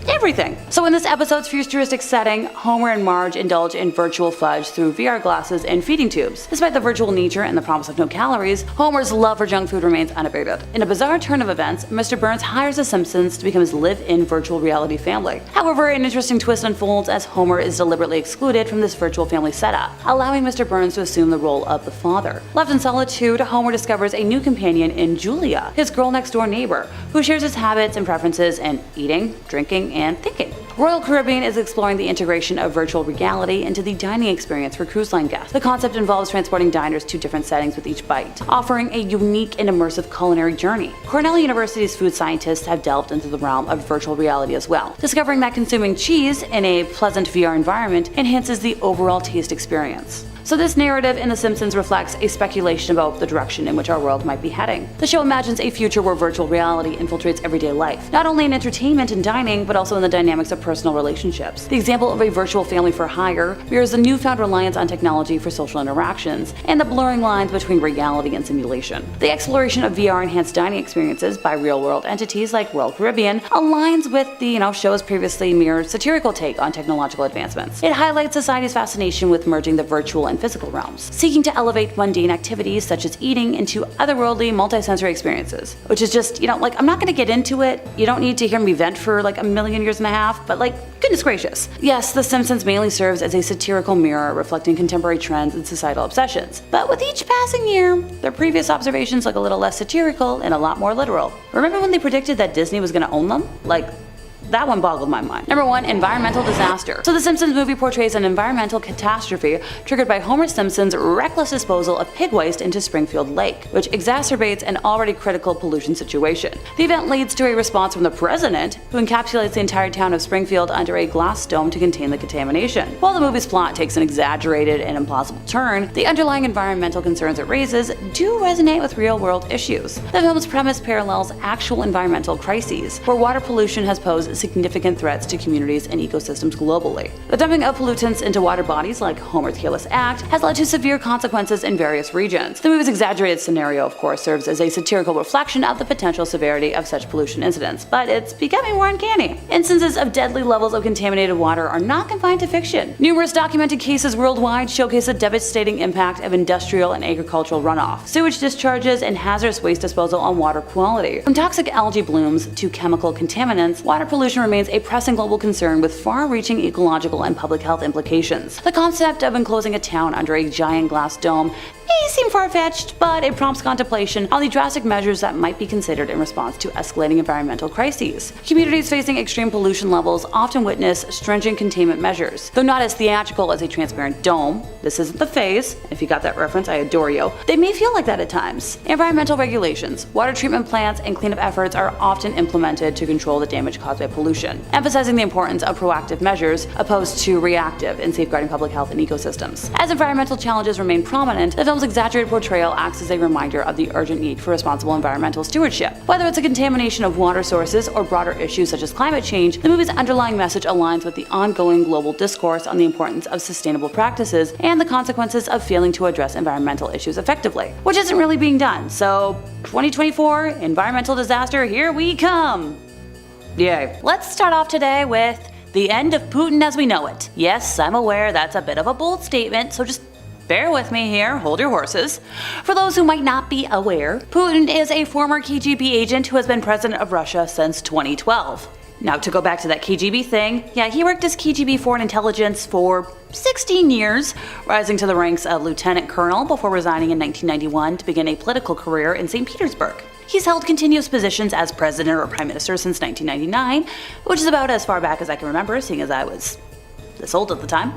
S2: everything. So in this episode's futuristic setting, Homer and Marge indulge in virtual fudge through VR glasses and feeding tubes. Despite the virtual nature and the promise of no calories, Homer's love for junk food remains unabated. In a bizarre turn of events, Mr. Burns hires the Simpsons to become his live-in virtual reality family. However, an interesting twist unfolds as Homer is deliberately excluded from this virtual family setup, allowing Mr. Burns to assume the role of the father. Left in solitude, Homer discovers a new companion in Julia, his girl next door neighbor, who shares his habits and preferences in eating, drinking, and thinking. Royal Caribbean is exploring the integration of virtual reality into the dining experience for cruise line guests. The concept involves transporting diners to different settings with each bite, offering a unique and immersive culinary journey. Cornell University's food scientists have delved into the realm of virtual reality as well, discovering that consuming cheese in a pleasant VR environment enhances the overall taste experience. So this narrative in The Simpsons reflects a speculation about the direction in which our world might be heading. The show imagines a future where virtual reality infiltrates everyday life, not only in entertainment and dining, but also in the dynamics of personal relationships. The example of a virtual family for hire mirrors the newfound reliance on technology for social interactions, and the blurring lines between reality and simulation. The exploration of VR-enhanced dining experiences by real-world entities like Royal Caribbean aligns with the show's previously mere satirical take on technological advancements. It highlights society's fascination with merging the virtual and physical realms, seeking to elevate mundane activities such as eating into otherworldly multisensory experiences. Which is just, I'm not gonna get into it. You don't need to hear me vent for like a million years and a half, but goodness gracious. Yes, The Simpsons mainly serves as a satirical mirror reflecting contemporary trends and societal obsessions. But with each passing year, their previous observations look a little less satirical and a lot more literal. Remember when they predicted that Disney was gonna own them? That one boggled my mind. Number 1, environmental disaster. So The Simpsons movie portrays an environmental catastrophe triggered by Homer Simpson's reckless disposal of pig waste into Springfield Lake, which exacerbates an already critical pollution situation. The event leads to a response from the president, who encapsulates the entire town of Springfield under a glass dome to contain the contamination. While the movie's plot takes an exaggerated and implausible turn, the underlying environmental concerns it raises do resonate with real-world issues. The film's premise parallels actual environmental crises, where water pollution has posed significant threats to communities and ecosystems globally. The dumping of pollutants into water bodies like Homer's careless act has led to severe consequences in various regions. The movie's exaggerated scenario, of course, serves as a satirical reflection of the potential severity of such pollution incidents, but it's becoming more uncanny. Instances of deadly levels of contaminated water are not confined to fiction. Numerous documented cases worldwide showcase the devastating impact of industrial and agricultural runoff, sewage discharges, and hazardous waste disposal on water quality. From toxic algae blooms to chemical contaminants, water pollution remains a pressing global concern with far-reaching ecological and public health implications. The concept of enclosing a town under a giant glass dome may seem far-fetched, but it prompts contemplation on the drastic measures that might be considered in response to escalating environmental crises. Communities facing extreme pollution levels often witness stringent containment measures. Though not as theatrical as a transparent dome, this isn't the phase. If you got that reference, I adore you. They may feel like that at times. Environmental regulations, water treatment plants, and cleanup efforts are often implemented to control the damage caused by pollution, emphasizing the importance of proactive measures opposed to reactive in safeguarding public health and ecosystems. As environmental challenges remain prominent, the film's exaggerated portrayal acts as a reminder of the urgent need for responsible environmental stewardship. Whether it's a contamination of water sources or broader issues such as climate change, the movie's underlying message aligns with the ongoing global discourse on the importance of sustainable practices and the consequences of failing to address environmental issues effectively, which isn't really being done. So 2024, environmental disaster, here we come! Yay. Let's start off today with the end of Putin as we know it. Yes, I'm aware that's a bit of a bold statement, so just bear with me here, hold your horses. For those who might not be aware, Putin is a former KGB agent who has been president of Russia since 2012. Now, to go back to that KGB thing, yeah, he worked as KGB foreign intelligence for 16 years, rising to the ranks of lieutenant colonel before resigning in 1991 to begin a political career in St. Petersburg. He's held continuous positions as president or prime minister since 1999, which is about as far back as I can remember, seeing as I was this old at the time.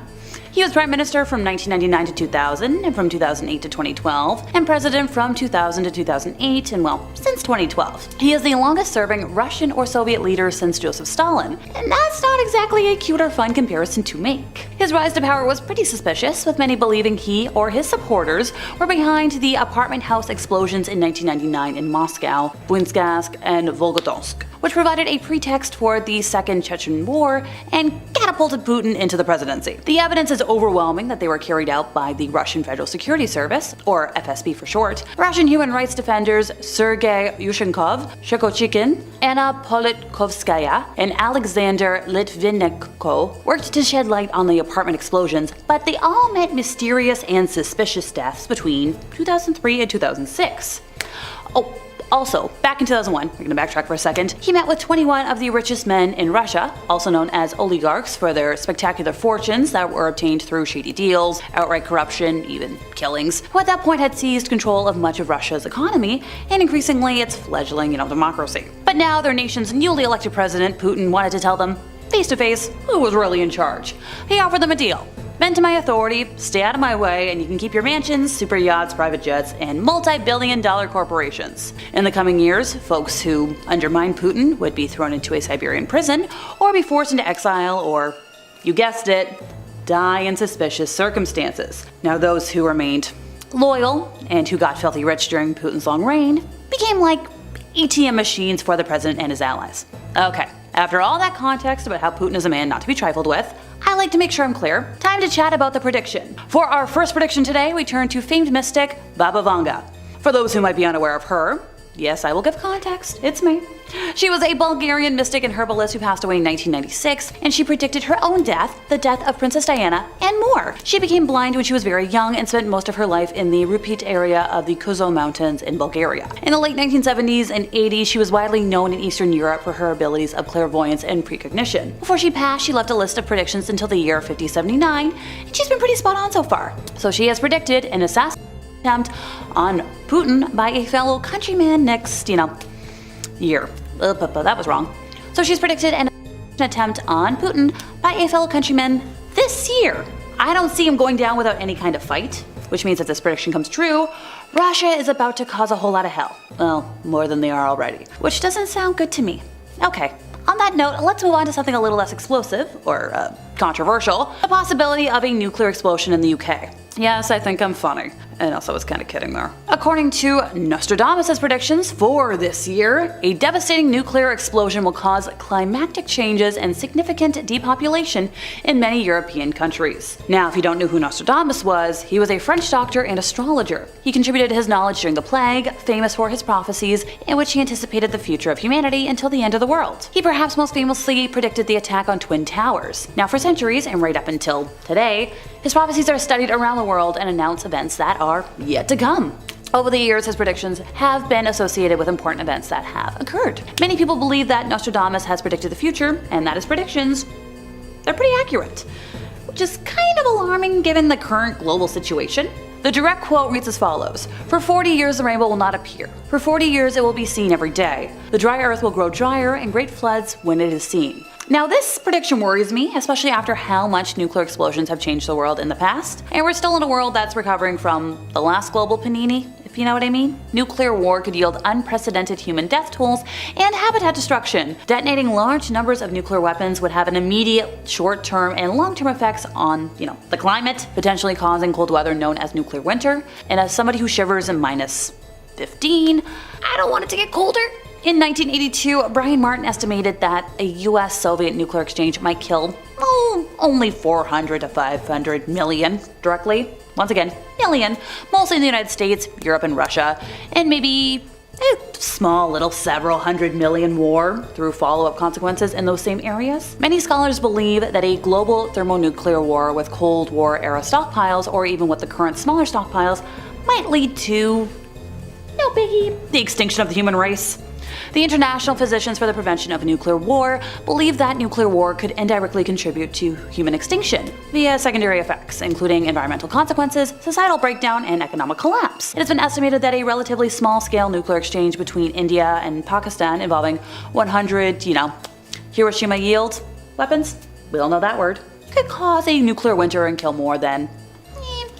S2: He was prime minister from 1999 to 2000, and from 2008 to 2012, and president from 2000 to 2008, and well, since 2012. He is the longest serving Russian or Soviet leader since Joseph Stalin, and that's not exactly a cute or fun comparison to make. His rise to power was pretty suspicious, with many believing he or his supporters were behind the apartment house explosions in 1999 in Moscow, Buinsk, and Volgodonsk, which provided a pretext for the Second Chechen War and catapulted Putin into the presidency. The evidence is overwhelming that they were carried out by the Russian Federal Security Service, or FSB for short. Russian human rights defenders Sergei Yushchenkov, Shekochikin, Anna Politkovskaya, and Alexander Litvinenko worked to shed light on the apartment explosions, but they all met mysterious and suspicious deaths between 2003 and 2006. Also, back in 2001, we're gonna backtrack for a second, he met with 21 of the richest men in Russia, also known as oligarchs for their spectacular fortunes that were obtained through shady deals, outright corruption, even killings, who at that point had seized control of much of Russia's economy and increasingly its fledgling, democracy. But now their nation's newly elected president, Putin, wanted to tell them, face to face, who was really in charge. He offered them a deal. Bend to my authority, stay out of my way, and you can keep your mansions, super yachts, private jets, and multi-billion-dollar corporations. In the coming years, folks who undermine Putin would be thrown into a Siberian prison, or be forced into exile, or, you guessed it, die in suspicious circumstances. Now those who remained loyal and who got filthy rich during Putin's long reign became like ATM machines for the president and his allies. Okay, after all that context about how Putin is a man not to be trifled with, I like to make sure I'm clear. Time to chat about the prediction. For our first prediction today, we turn to famed mystic Baba Vanga. For those who might be unaware of her, yes, I will give context, it's me. She was a Bulgarian mystic and herbalist who passed away in 1996, and she predicted her own death, the death of Princess Diana, and more. She became blind when she was very young and spent most of her life in the Rupit area of the Kuzo Mountains in Bulgaria. In the late 1970s and 80s, she was widely known in Eastern Europe for her abilities of clairvoyance and precognition. Before she passed, she left a list of predictions until the year 5079, and she's been pretty spot on so far. So she has predicted an assassination attempt on Putin by a fellow countryman next, year. That was wrong. So she's predicted an attempt on Putin by a fellow countryman this year. I don't see him going down without any kind of fight, which means if this prediction comes true, Russia is about to cause a whole lot of hell. Well, more than they are already, which doesn't sound good to me. Okay. On that note, let's move on to something a little less explosive, or controversial, the possibility of a nuclear explosion in the UK. Yes, I think I'm funny. And also was kind of kidding there. According to Nostradamus' predictions for this year, a devastating nuclear explosion will cause climactic changes and significant depopulation in many European countries. Now, if you don't know who Nostradamus was, he was a French doctor and astrologer. He contributed his knowledge during the plague, famous for his prophecies, in which he anticipated the future of humanity until the end of the world. He perhaps most famously predicted the attack on Twin Towers. Now, for centuries, and right up until today, his prophecies are studied around the world and announce events that are yet to come. Over the years, his predictions have been associated with important events that have occurred. Many people believe that Nostradamus has predicted the future, and that his predictions, they're pretty accurate, which is kind of alarming given the current global situation. The direct quote reads as follows: "For 40 years the rainbow will not appear. For 40 years it will be seen every day. The dry earth will grow drier and great floods when it is seen." Now this prediction worries me, especially after how much nuclear explosions have changed the world in the past, and we're still in a world that's recovering from the last global panini, if you know what I mean. Nuclear war could yield unprecedented human death tolls and habitat destruction. Detonating large numbers of nuclear weapons would have an immediate short-term and long-term effects on, the climate, potentially causing cold weather known as nuclear winter. And as somebody who shivers in -15, I don't want it to get colder. In 1982, Brian Martin estimated that a US-Soviet nuclear exchange might kill only 400 to 500 million directly. Once again, million, mostly in the United States, Europe, and Russia, and maybe a small little several hundred million war through follow-up consequences in those same areas. Many scholars believe that a global thermonuclear war with Cold War era stockpiles, or even with the current smaller stockpiles, might lead to, no biggie, the extinction of the human race. The International Physicians for the Prevention of Nuclear War believe that nuclear war could indirectly contribute to human extinction via secondary effects, including environmental consequences, societal breakdown, and economic collapse. It has been estimated that a relatively small-scale nuclear exchange between India and Pakistan involving 100, Hiroshima yield weapons, we all know that word, could cause a nuclear winter and kill more than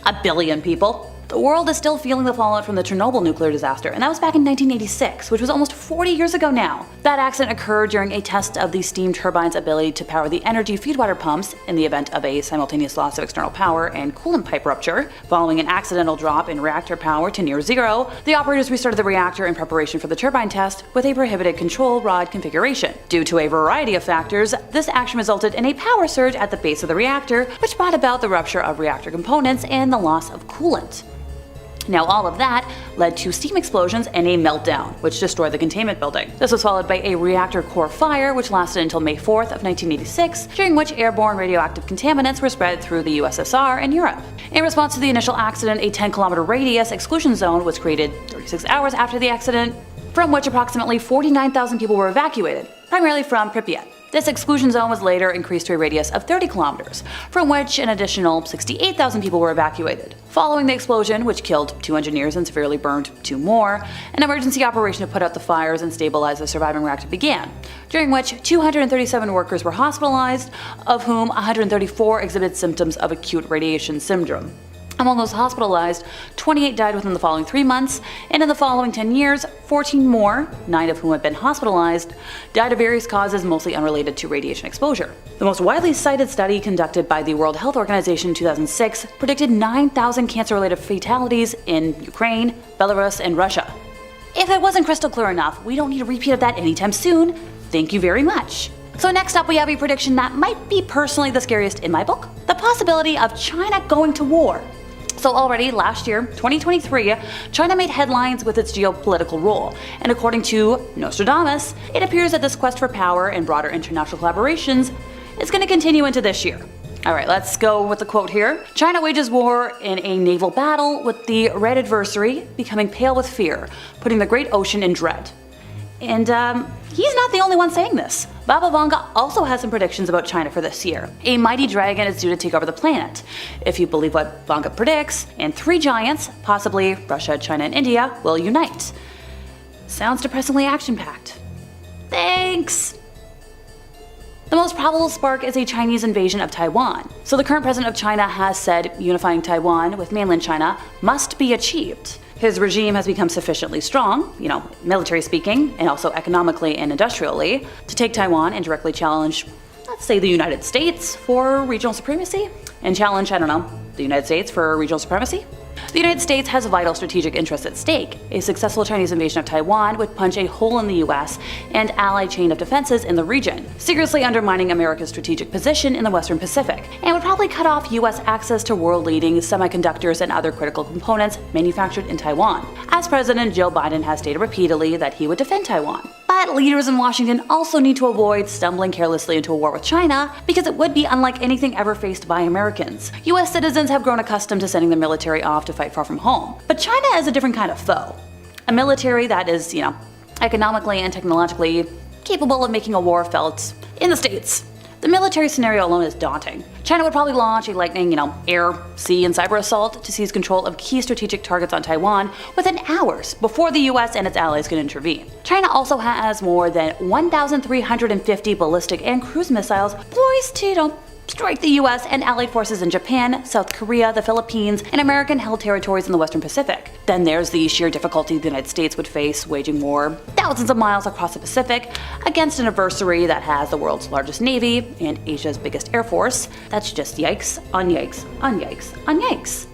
S2: a billion people. The world is still feeling the fallout from the Chernobyl nuclear disaster, and that was back in 1986, which was almost 40 years ago now. That accident occurred during a test of the steam turbine's ability to power the energy feedwater pumps in the event of a simultaneous loss of external power and coolant pipe rupture. Following an accidental drop in reactor power to near zero, the operators restarted the reactor in preparation for the turbine test with a prohibited control rod configuration. Due to a variety of factors, this action resulted in a power surge at the base of the reactor, which brought about the rupture of reactor components and the loss of coolant. Now all of that led to steam explosions and a meltdown, which destroyed the containment building. This was followed by a reactor core fire, which lasted until May 4th of 1986, during which airborne radioactive contaminants were spread through the USSR and Europe. In response to the initial accident, a 10-kilometer radius exclusion zone was created 36 hours after the accident, from which approximately 49,000 people were evacuated, primarily from Pripyat. This exclusion zone was later increased to a radius of 30 kilometers, from which an additional 68,000 people were evacuated. Following the explosion, which killed 2 engineers and severely burned 2 more, an emergency operation to put out the fires and stabilize the surviving reactor began, during which 237 workers were hospitalized, of whom 134 exhibited symptoms of acute radiation syndrome. Among those hospitalized, 28 died within the following 3 months, and in the following 10 years, 14 more, 9 of whom had been hospitalized, died of various causes mostly unrelated to radiation exposure. The most widely cited study conducted by the World Health Organization in 2006 predicted 9,000 cancer-related fatalities in Ukraine, Belarus, and Russia. If it wasn't crystal clear enough, we don't need a repeat of that anytime soon. Thank you very much. So next up we have a prediction that might be personally the scariest in my book, the possibility of China going to war. So already last year, 2023, China made headlines with its geopolitical role, and according to Nostradamus, it appears that this quest for power and broader international collaborations is going to continue into this year. Alright, let's go with the quote here. China wages war in a naval battle with the red adversary becoming pale with fear, putting the great ocean in dread. And he's not the only one saying this. Baba Vanga also has some predictions about China for this year. A mighty dragon is due to take over the planet, if you believe what Vanga predicts, and 3 giants, possibly Russia, China, and India, will unite. Sounds depressingly action-packed. Thanks! The most probable spark is a Chinese invasion of Taiwan. So the current president of China has said unifying Taiwan with mainland China must be achieved. His regime has become sufficiently strong, military speaking, and also economically and industrially, to take Taiwan and directly challenge, let's say, the United States for regional supremacy, and challenge, the United States for regional supremacy. The United States has vital strategic interests at stake. A successful Chinese invasion of Taiwan would punch a hole in the US and allied chain of defenses in the region, seriously undermining America's strategic position in the Western Pacific, and would probably cut off US access to world-leading semiconductors and other critical components manufactured in Taiwan, as President Joe Biden has stated repeatedly that he would defend Taiwan. But leaders in Washington also need to avoid stumbling carelessly into a war with China, because it would be unlike anything ever faced by Americans. US citizens have grown accustomed to sending their military off to fight far from home. But China is a different kind of foe. A military that is, economically and technologically capable of making a war felt in the States. The military scenario alone is daunting. China would probably launch a lightning, air, sea, and cyber assault to seize control of key strategic targets on Taiwan within hours before the US and its allies can intervene. China also has more than 1,350 ballistic and cruise missiles poised to, strike the US and allied forces in Japan, South Korea, the Philippines, and American-held territories in the Western Pacific. Then there's the sheer difficulty the United States would face waging war thousands of miles across the Pacific against an adversary that has the world's largest navy and Asia's biggest air force. That's just yikes on yikes on yikes on yikes.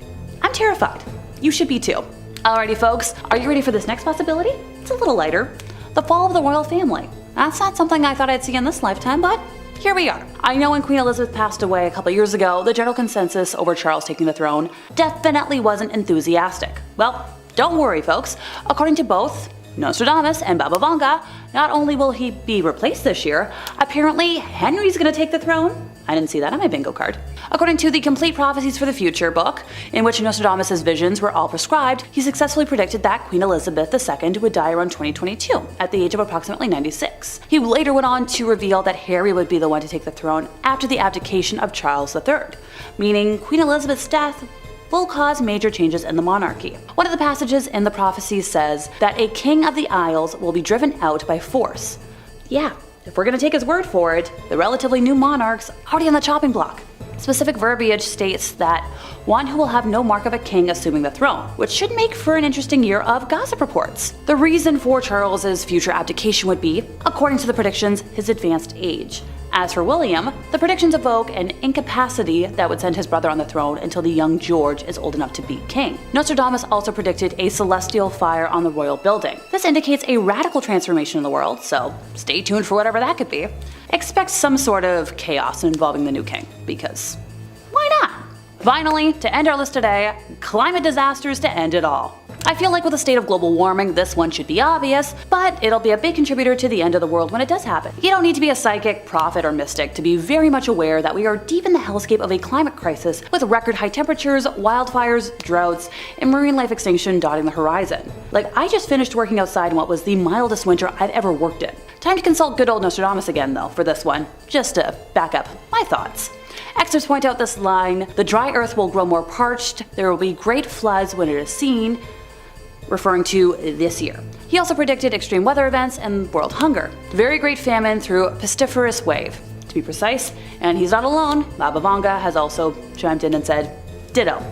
S2: I'm terrified. You should be too. Alrighty folks, are you ready for this next possibility? It's a little lighter. The fall of the royal family. That's not something I thought I'd see in this lifetime, but here we are. I know when Queen Elizabeth passed away a couple years ago, the general consensus over Charles taking the throne definitely wasn't enthusiastic. Well, don't worry folks. According to both Nostradamus and Baba Vanga, not only will he be replaced this year, apparently Henry's gonna take the throne. I didn't see that on my bingo card. According to the Complete Prophecies for the Future book, in which Nostradamus' visions were all prescribed, he successfully predicted that Queen Elizabeth II would die around 2022, at the age of approximately 96. He later went on to reveal that Harry would be the one to take the throne after the abdication of Charles III, meaning Queen Elizabeth's death will cause major changes in the monarchy. One of the passages in the prophecies says that a king of the Isles will be driven out by force. Yeah, if we're gonna take his word for it, the relatively new monarch's already on the chopping block. Specific verbiage states that one who will have no mark of a king assuming the throne, which should make for an interesting year of gossip reports. The reason for Charles's future abdication would be, according to the predictions, his advanced age. As for William, the predictions evoke an incapacity that would send his brother on the throne until the young George is old enough to be king. Nostradamus also predicted a celestial fire on the royal building. This indicates a radical transformation in the world, so stay tuned for whatever that could be. Expect some sort of chaos involving the new king, because why not? Finally, to end our list today, climate disasters to end it all. I feel like with the state of global warming, this one should be obvious, but it'll be a big contributor to the end of the world when it does happen. You don't need to be a psychic, prophet, or mystic to be very much aware that we are deep in the hellscape of a climate crisis with record high temperatures, wildfires, droughts, and marine life extinction dotting the horizon. Like, I just finished working outside in what was the mildest winter I've ever worked in. Time to consult good old Nostradamus again though for this one, just to back up my thoughts. Experts point out this line: the dry earth will grow more parched, there will be great floods when it is seen, referring to this year. He also predicted extreme weather events and world hunger, very great famine through a pestiferous wave, to be precise, and he's not alone. Baba Vanga has also chimed in and said ditto.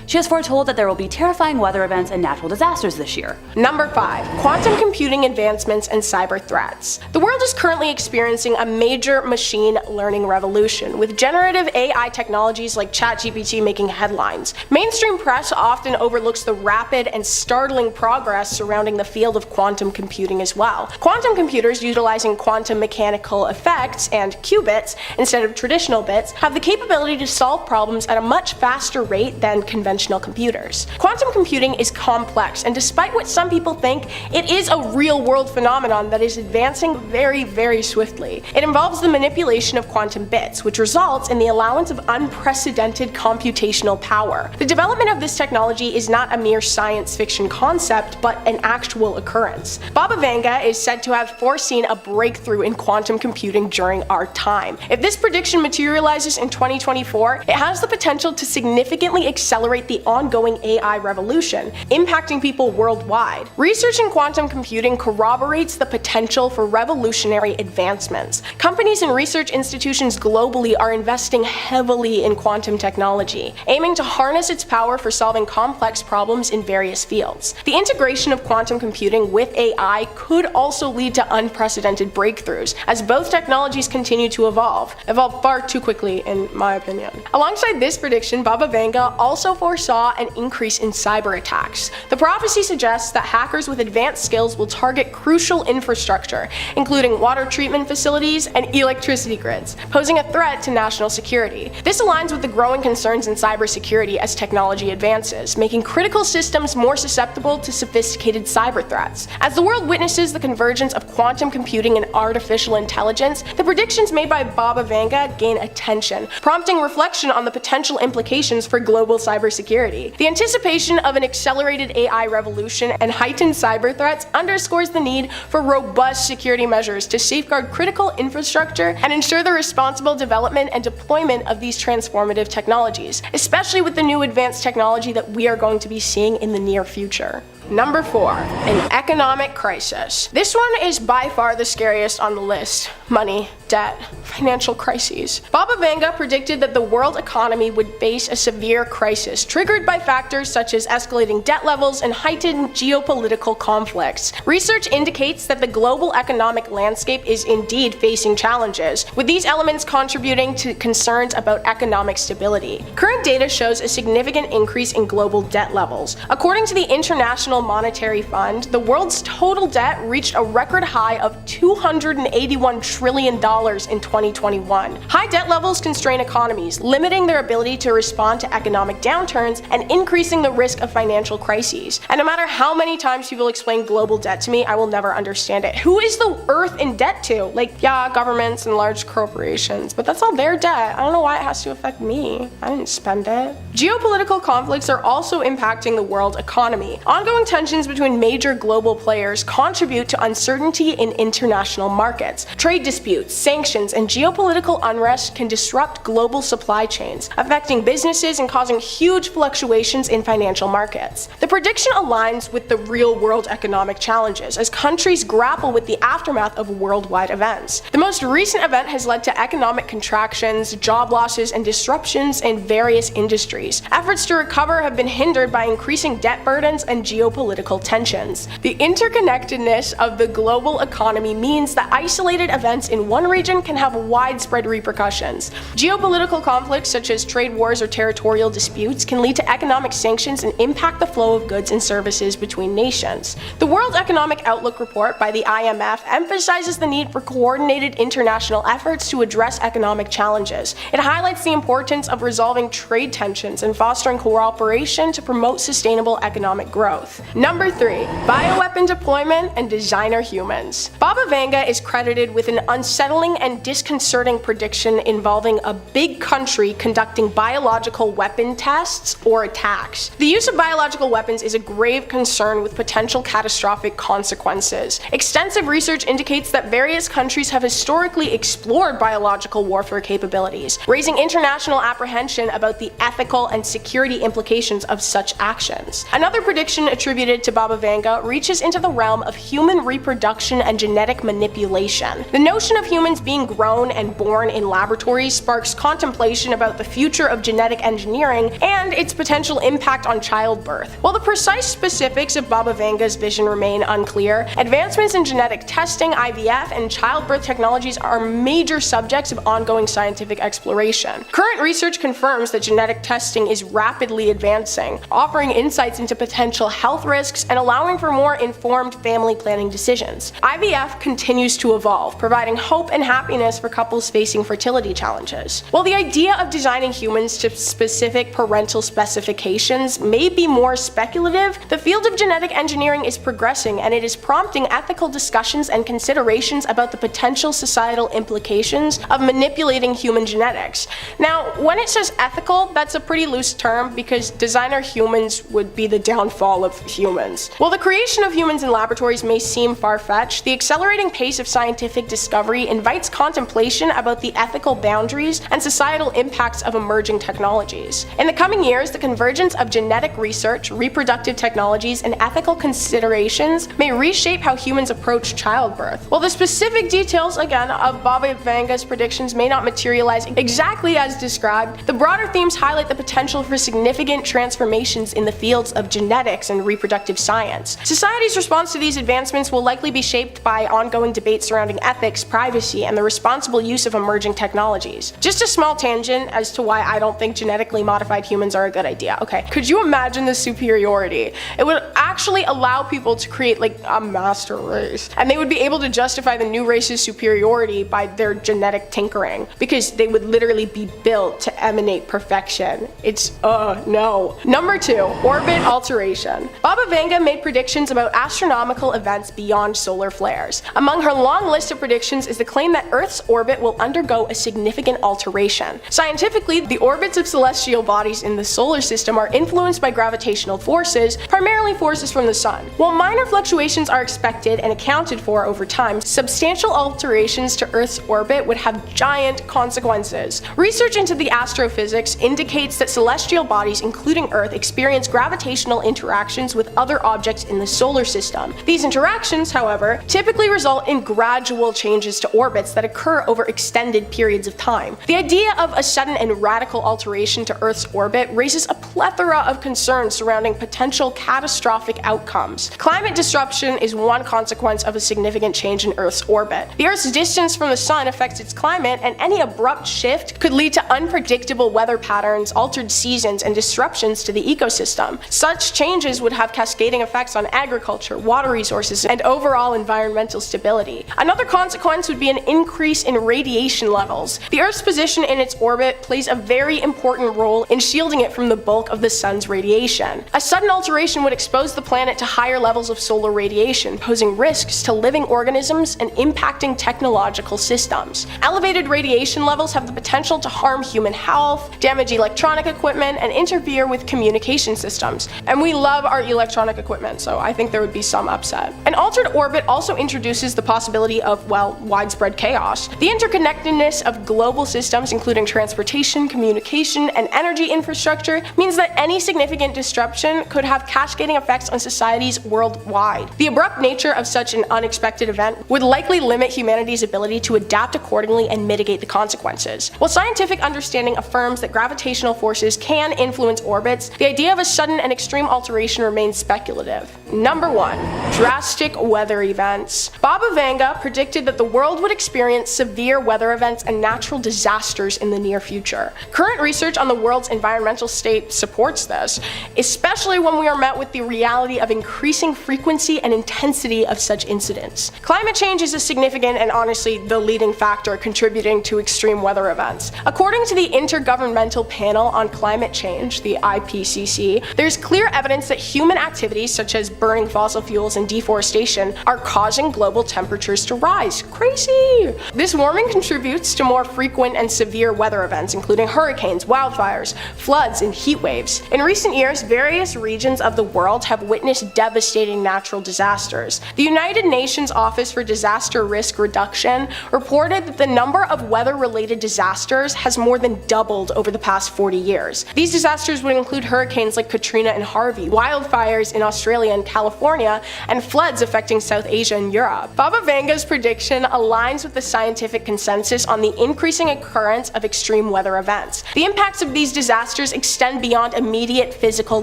S2: She has foretold that there will be terrifying weather events and natural disasters this year.
S3: Number 5. Quantum computing advancements and cyber threats. The world is currently experiencing a major machine learning revolution, with generative AI technologies like ChatGPT making headlines. Mainstream press often overlooks the rapid and startling progress surrounding the field of quantum computing as well. Quantum computers utilizing quantum mechanical effects and qubits instead of traditional bits have the capability to solve problems at a much faster rate than conventional computers. Quantum computing is complex, and despite what some people think, it is a real-world phenomenon that is advancing very swiftly. It involves the manipulation of quantum bits, which results in the allowance of unprecedented computational power. The development of this technology is not a mere science fiction concept, but an actual occurrence. Baba Vanga is said to have foreseen a breakthrough in quantum computing during our time. If this prediction materializes in 2024, it has the potential to significantly accelerate the ongoing AI revolution, impacting people worldwide. Research in quantum computing corroborates the potential for revolutionary advancements. Companies and research institutions globally are investing heavily in quantum technology, aiming to harness its power for solving complex problems in various fields. The integration of quantum computing with AI could also lead to unprecedented breakthroughs, as both technologies continue to evolve far too quickly in my opinion. Alongside this prediction, Baba Vanga also foresaw an increase in cyber attacks. The prophecy suggests that hackers with advanced skills will target crucial infrastructure, including water treatment facilities and electricity grids, posing a threat to national security. This aligns with the growing concerns in cybersecurity as technology advances, making critical systems more susceptible to sophisticated cyber threats. As the world witnesses the convergence of quantum computing and artificial intelligence, the predictions made by Baba Vanga gain attention, prompting reflection on the potential implications for global cybersecurity. The anticipation of an accelerated AI revolution and heightened cyber threats underscores the need for robust security measures to safeguard critical infrastructure and ensure the responsible development and deployment of these transformative technologies, especially with the new advanced technology that we are going to be seeing in the near future. Number 4. An economic crisis. This one is by far the scariest on the list. Money, debt, financial crises. Baba Vanga predicted that the world economy would face a severe crisis triggered by factors such as escalating debt levels and heightened geopolitical conflicts. Research indicates that the global economic landscape is indeed facing challenges, with these elements contributing to concerns about economic stability. Current data shows a significant increase in global debt levels. According to the International Monetary Fund, the world's total debt reached a record high of $281 trillion in 2021. High debt levels constrain economies, limiting their ability to respond to economic downturns and increasing the risk of financial crises. And no matter how many times people explain global debt to me, I will never understand it. Who is the earth in debt to? Like, yeah, governments and large corporations, but that's all their debt. I don't know why it has to affect me. I didn't spend it. Geopolitical conflicts are also impacting the world economy. Ongoing tensions between major global players contribute to uncertainty in international markets. Trade disputes, sanctions, and geopolitical unrest can disrupt global supply chains, affecting businesses and causing huge fluctuations in financial markets. The prediction aligns with the real-world economic challenges as countries grapple with the aftermath of worldwide events. The most recent event has led to economic contractions, job losses, and disruptions in various industries. Efforts to recover have been hindered by increasing debt burdens and geopolitical tensions. The interconnectedness of the global economy means that isolated events in one region can have widespread repercussions. Geopolitical conflicts such as trade wars or territorial disputes can lead to economic sanctions and impact the flow of goods and services between nations. The World Economic Outlook report by the IMF emphasizes the need for coordinated international efforts to address economic challenges. It highlights the importance of resolving trade tensions and fostering cooperation to promote sustainable economic growth. Number 3. Bioweapon deployment and designer humans. Baba Vanga is credited with an unsettling and disconcerting prediction involving a big country conducting biological weapon tests or attacks. The use of biological weapons is a grave concern with potential catastrophic consequences. Extensive research indicates that various countries have historically explored biological warfare capabilities, raising international apprehension about the ethical and security implications of such actions. Another prediction attributed attributed to Baba Vanga reaches into the realm of human reproduction and genetic manipulation. The notion of humans being grown and born in laboratories sparks contemplation about the future of genetic engineering and its potential impact on childbirth. While the precise specifics of Baba Vanga's vision remain unclear, advancements in genetic testing, IVF, and childbirth technologies are major subjects of ongoing scientific exploration. Current research confirms that genetic testing is rapidly advancing, offering insights into potential health risks and allowing for more informed family planning decisions. IVF continues to evolve, providing hope and happiness for couples facing fertility challenges. While the idea of designing humans to specific parental specifications may be more speculative, the field of genetic engineering is progressing and it is prompting ethical discussions and considerations about the potential societal implications of manipulating human genetics. Now, when it says ethical, that's a pretty loose term because designer humans would be the downfall of humans. While the creation of humans in laboratories may seem far-fetched, the accelerating pace of scientific discovery invites contemplation about the ethical boundaries and societal impacts of emerging technologies. In the coming years, the convergence of genetic research, reproductive technologies, and ethical considerations may reshape how humans approach childbirth. While the specific details, again, of Baba Vanga's predictions may not materialize exactly as described, the broader themes highlight the potential for significant transformations in the fields of genetics and reproductive science. Society's response to these advancements will likely be shaped by ongoing debates surrounding ethics, privacy, and the responsible use of emerging technologies. Just a small tangent as to why I don't think genetically modified humans are a good idea. Okay, could you imagine the superiority? It would actually allow people to create like a master race, and they would be able to justify the new race's superiority by their genetic tinkering, because they would literally be built to emanate perfection. It's no. Number 2, orbit alteration. Baba Vanga made predictions about astronomical events beyond solar flares. Among her long list of predictions is the claim that Earth's orbit will undergo a significant alteration. Scientifically, the orbits of celestial bodies in the solar system are influenced by gravitational forces, primarily forces from the sun. While minor fluctuations are expected and accounted for over time, substantial alterations to Earth's orbit would have giant consequences. Research into the astrophysics indicates that celestial bodies, including Earth, experience gravitational interactions with other objects in the solar system. These interactions, however, typically result in gradual changes to orbits that occur over extended periods of time. The idea of a sudden and radical alteration to Earth's orbit raises a plethora of concerns surrounding potential catastrophic outcomes. Climate disruption is one consequence of a significant change in Earth's orbit. The Earth's distance from the sun affects its climate, and any abrupt shift could lead to unpredictable weather patterns, altered seasons, and disruptions to the ecosystem. Such changes would have cascading effects on agriculture, water resources, and overall environmental stability. Another consequence would be an increase in radiation levels. The Earth's position in its orbit plays a very important role in shielding it from the bulk of the sun's radiation. A sudden alteration would expose the planet to higher levels of solar radiation, posing risks to living organisms and impacting technological systems. Elevated radiation levels have the potential to harm human health, damage electronic equipment, and interfere with communication systems. And we love our electronic equipment, so I think there would be some upset. An altered orbit also introduces the possibility of, well, widespread chaos. The interconnectedness of global systems, including transportation, communication, and energy infrastructure, means that any significant disruption could have cascading effects on societies worldwide. The abrupt nature of such an unexpected event would likely limit humanity's ability to adapt accordingly and mitigate the consequences. While scientific understanding affirms that gravitational forces can influence orbits, the idea of a sudden and extreme alteration remains speculative. Number 1. Drastic weather events. Baba Vanga predicted that the world would experience severe weather events and natural disasters in the near future. Current research on the world's environmental state supports this, especially when we are met with the reality of increasing frequency and intensity of such incidents. Climate change is a significant and honestly the leading factor contributing to extreme weather events. According to the Intergovernmental Panel on Climate Change, the IPCC, there's clear evidence that human activities such as burning fossil fuels and deforestation are causing global temperatures to rise. Crazy! This warming contributes to more frequent and severe weather events, including hurricanes, wildfires, floods, and heat waves. In recent years, various regions of the world have witnessed devastating natural disasters. The United Nations Office for Disaster Risk Reduction reported that the number of weather-related disasters has more than doubled over the past 40 years. These disasters would include hurricanes like Katrina and Harvey, wildfires in Australia and California, and floods affecting South Asia and Europe. Baba Vanga's prediction aligns with the scientific consensus on the increasing occurrence of extreme weather events. The impacts of these disasters extend beyond immediate physical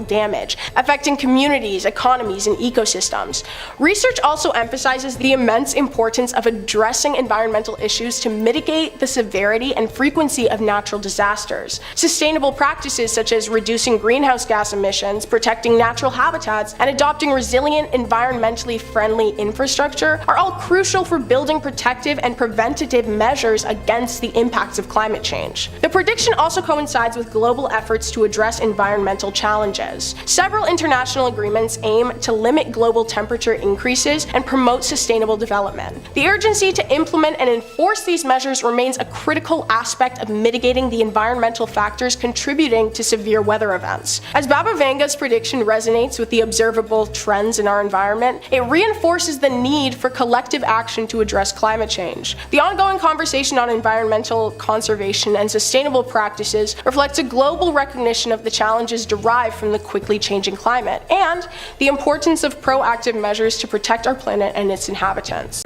S3: damage, affecting communities, economies, and ecosystems. Research also emphasizes the immense importance of addressing environmental issues to mitigate the severity and frequency of natural disasters. Sustainable practices such as reducing greenhouse gas emissions, protecting natural habitats, and adopting resilient, environmentally friendly infrastructure are all crucial for building protective and preventative measures against the impacts of climate change. The prediction also coincides with global efforts to address environmental challenges. Several international agreements aim to limit global temperature increases and promote sustainable development. The urgency to implement and enforce these measures remains a critical aspect of mitigating the environmental factors contributing to severe weather events. As Baba Vanga's prediction resonates with the observable trends in our environment, it reinforces the need for collective action to address climate change. The ongoing conversation on environmental conservation and sustainable practices reflects a global recognition of the challenges derived from the quickly changing climate and the importance of proactive measures to protect our planet and its inhabitants.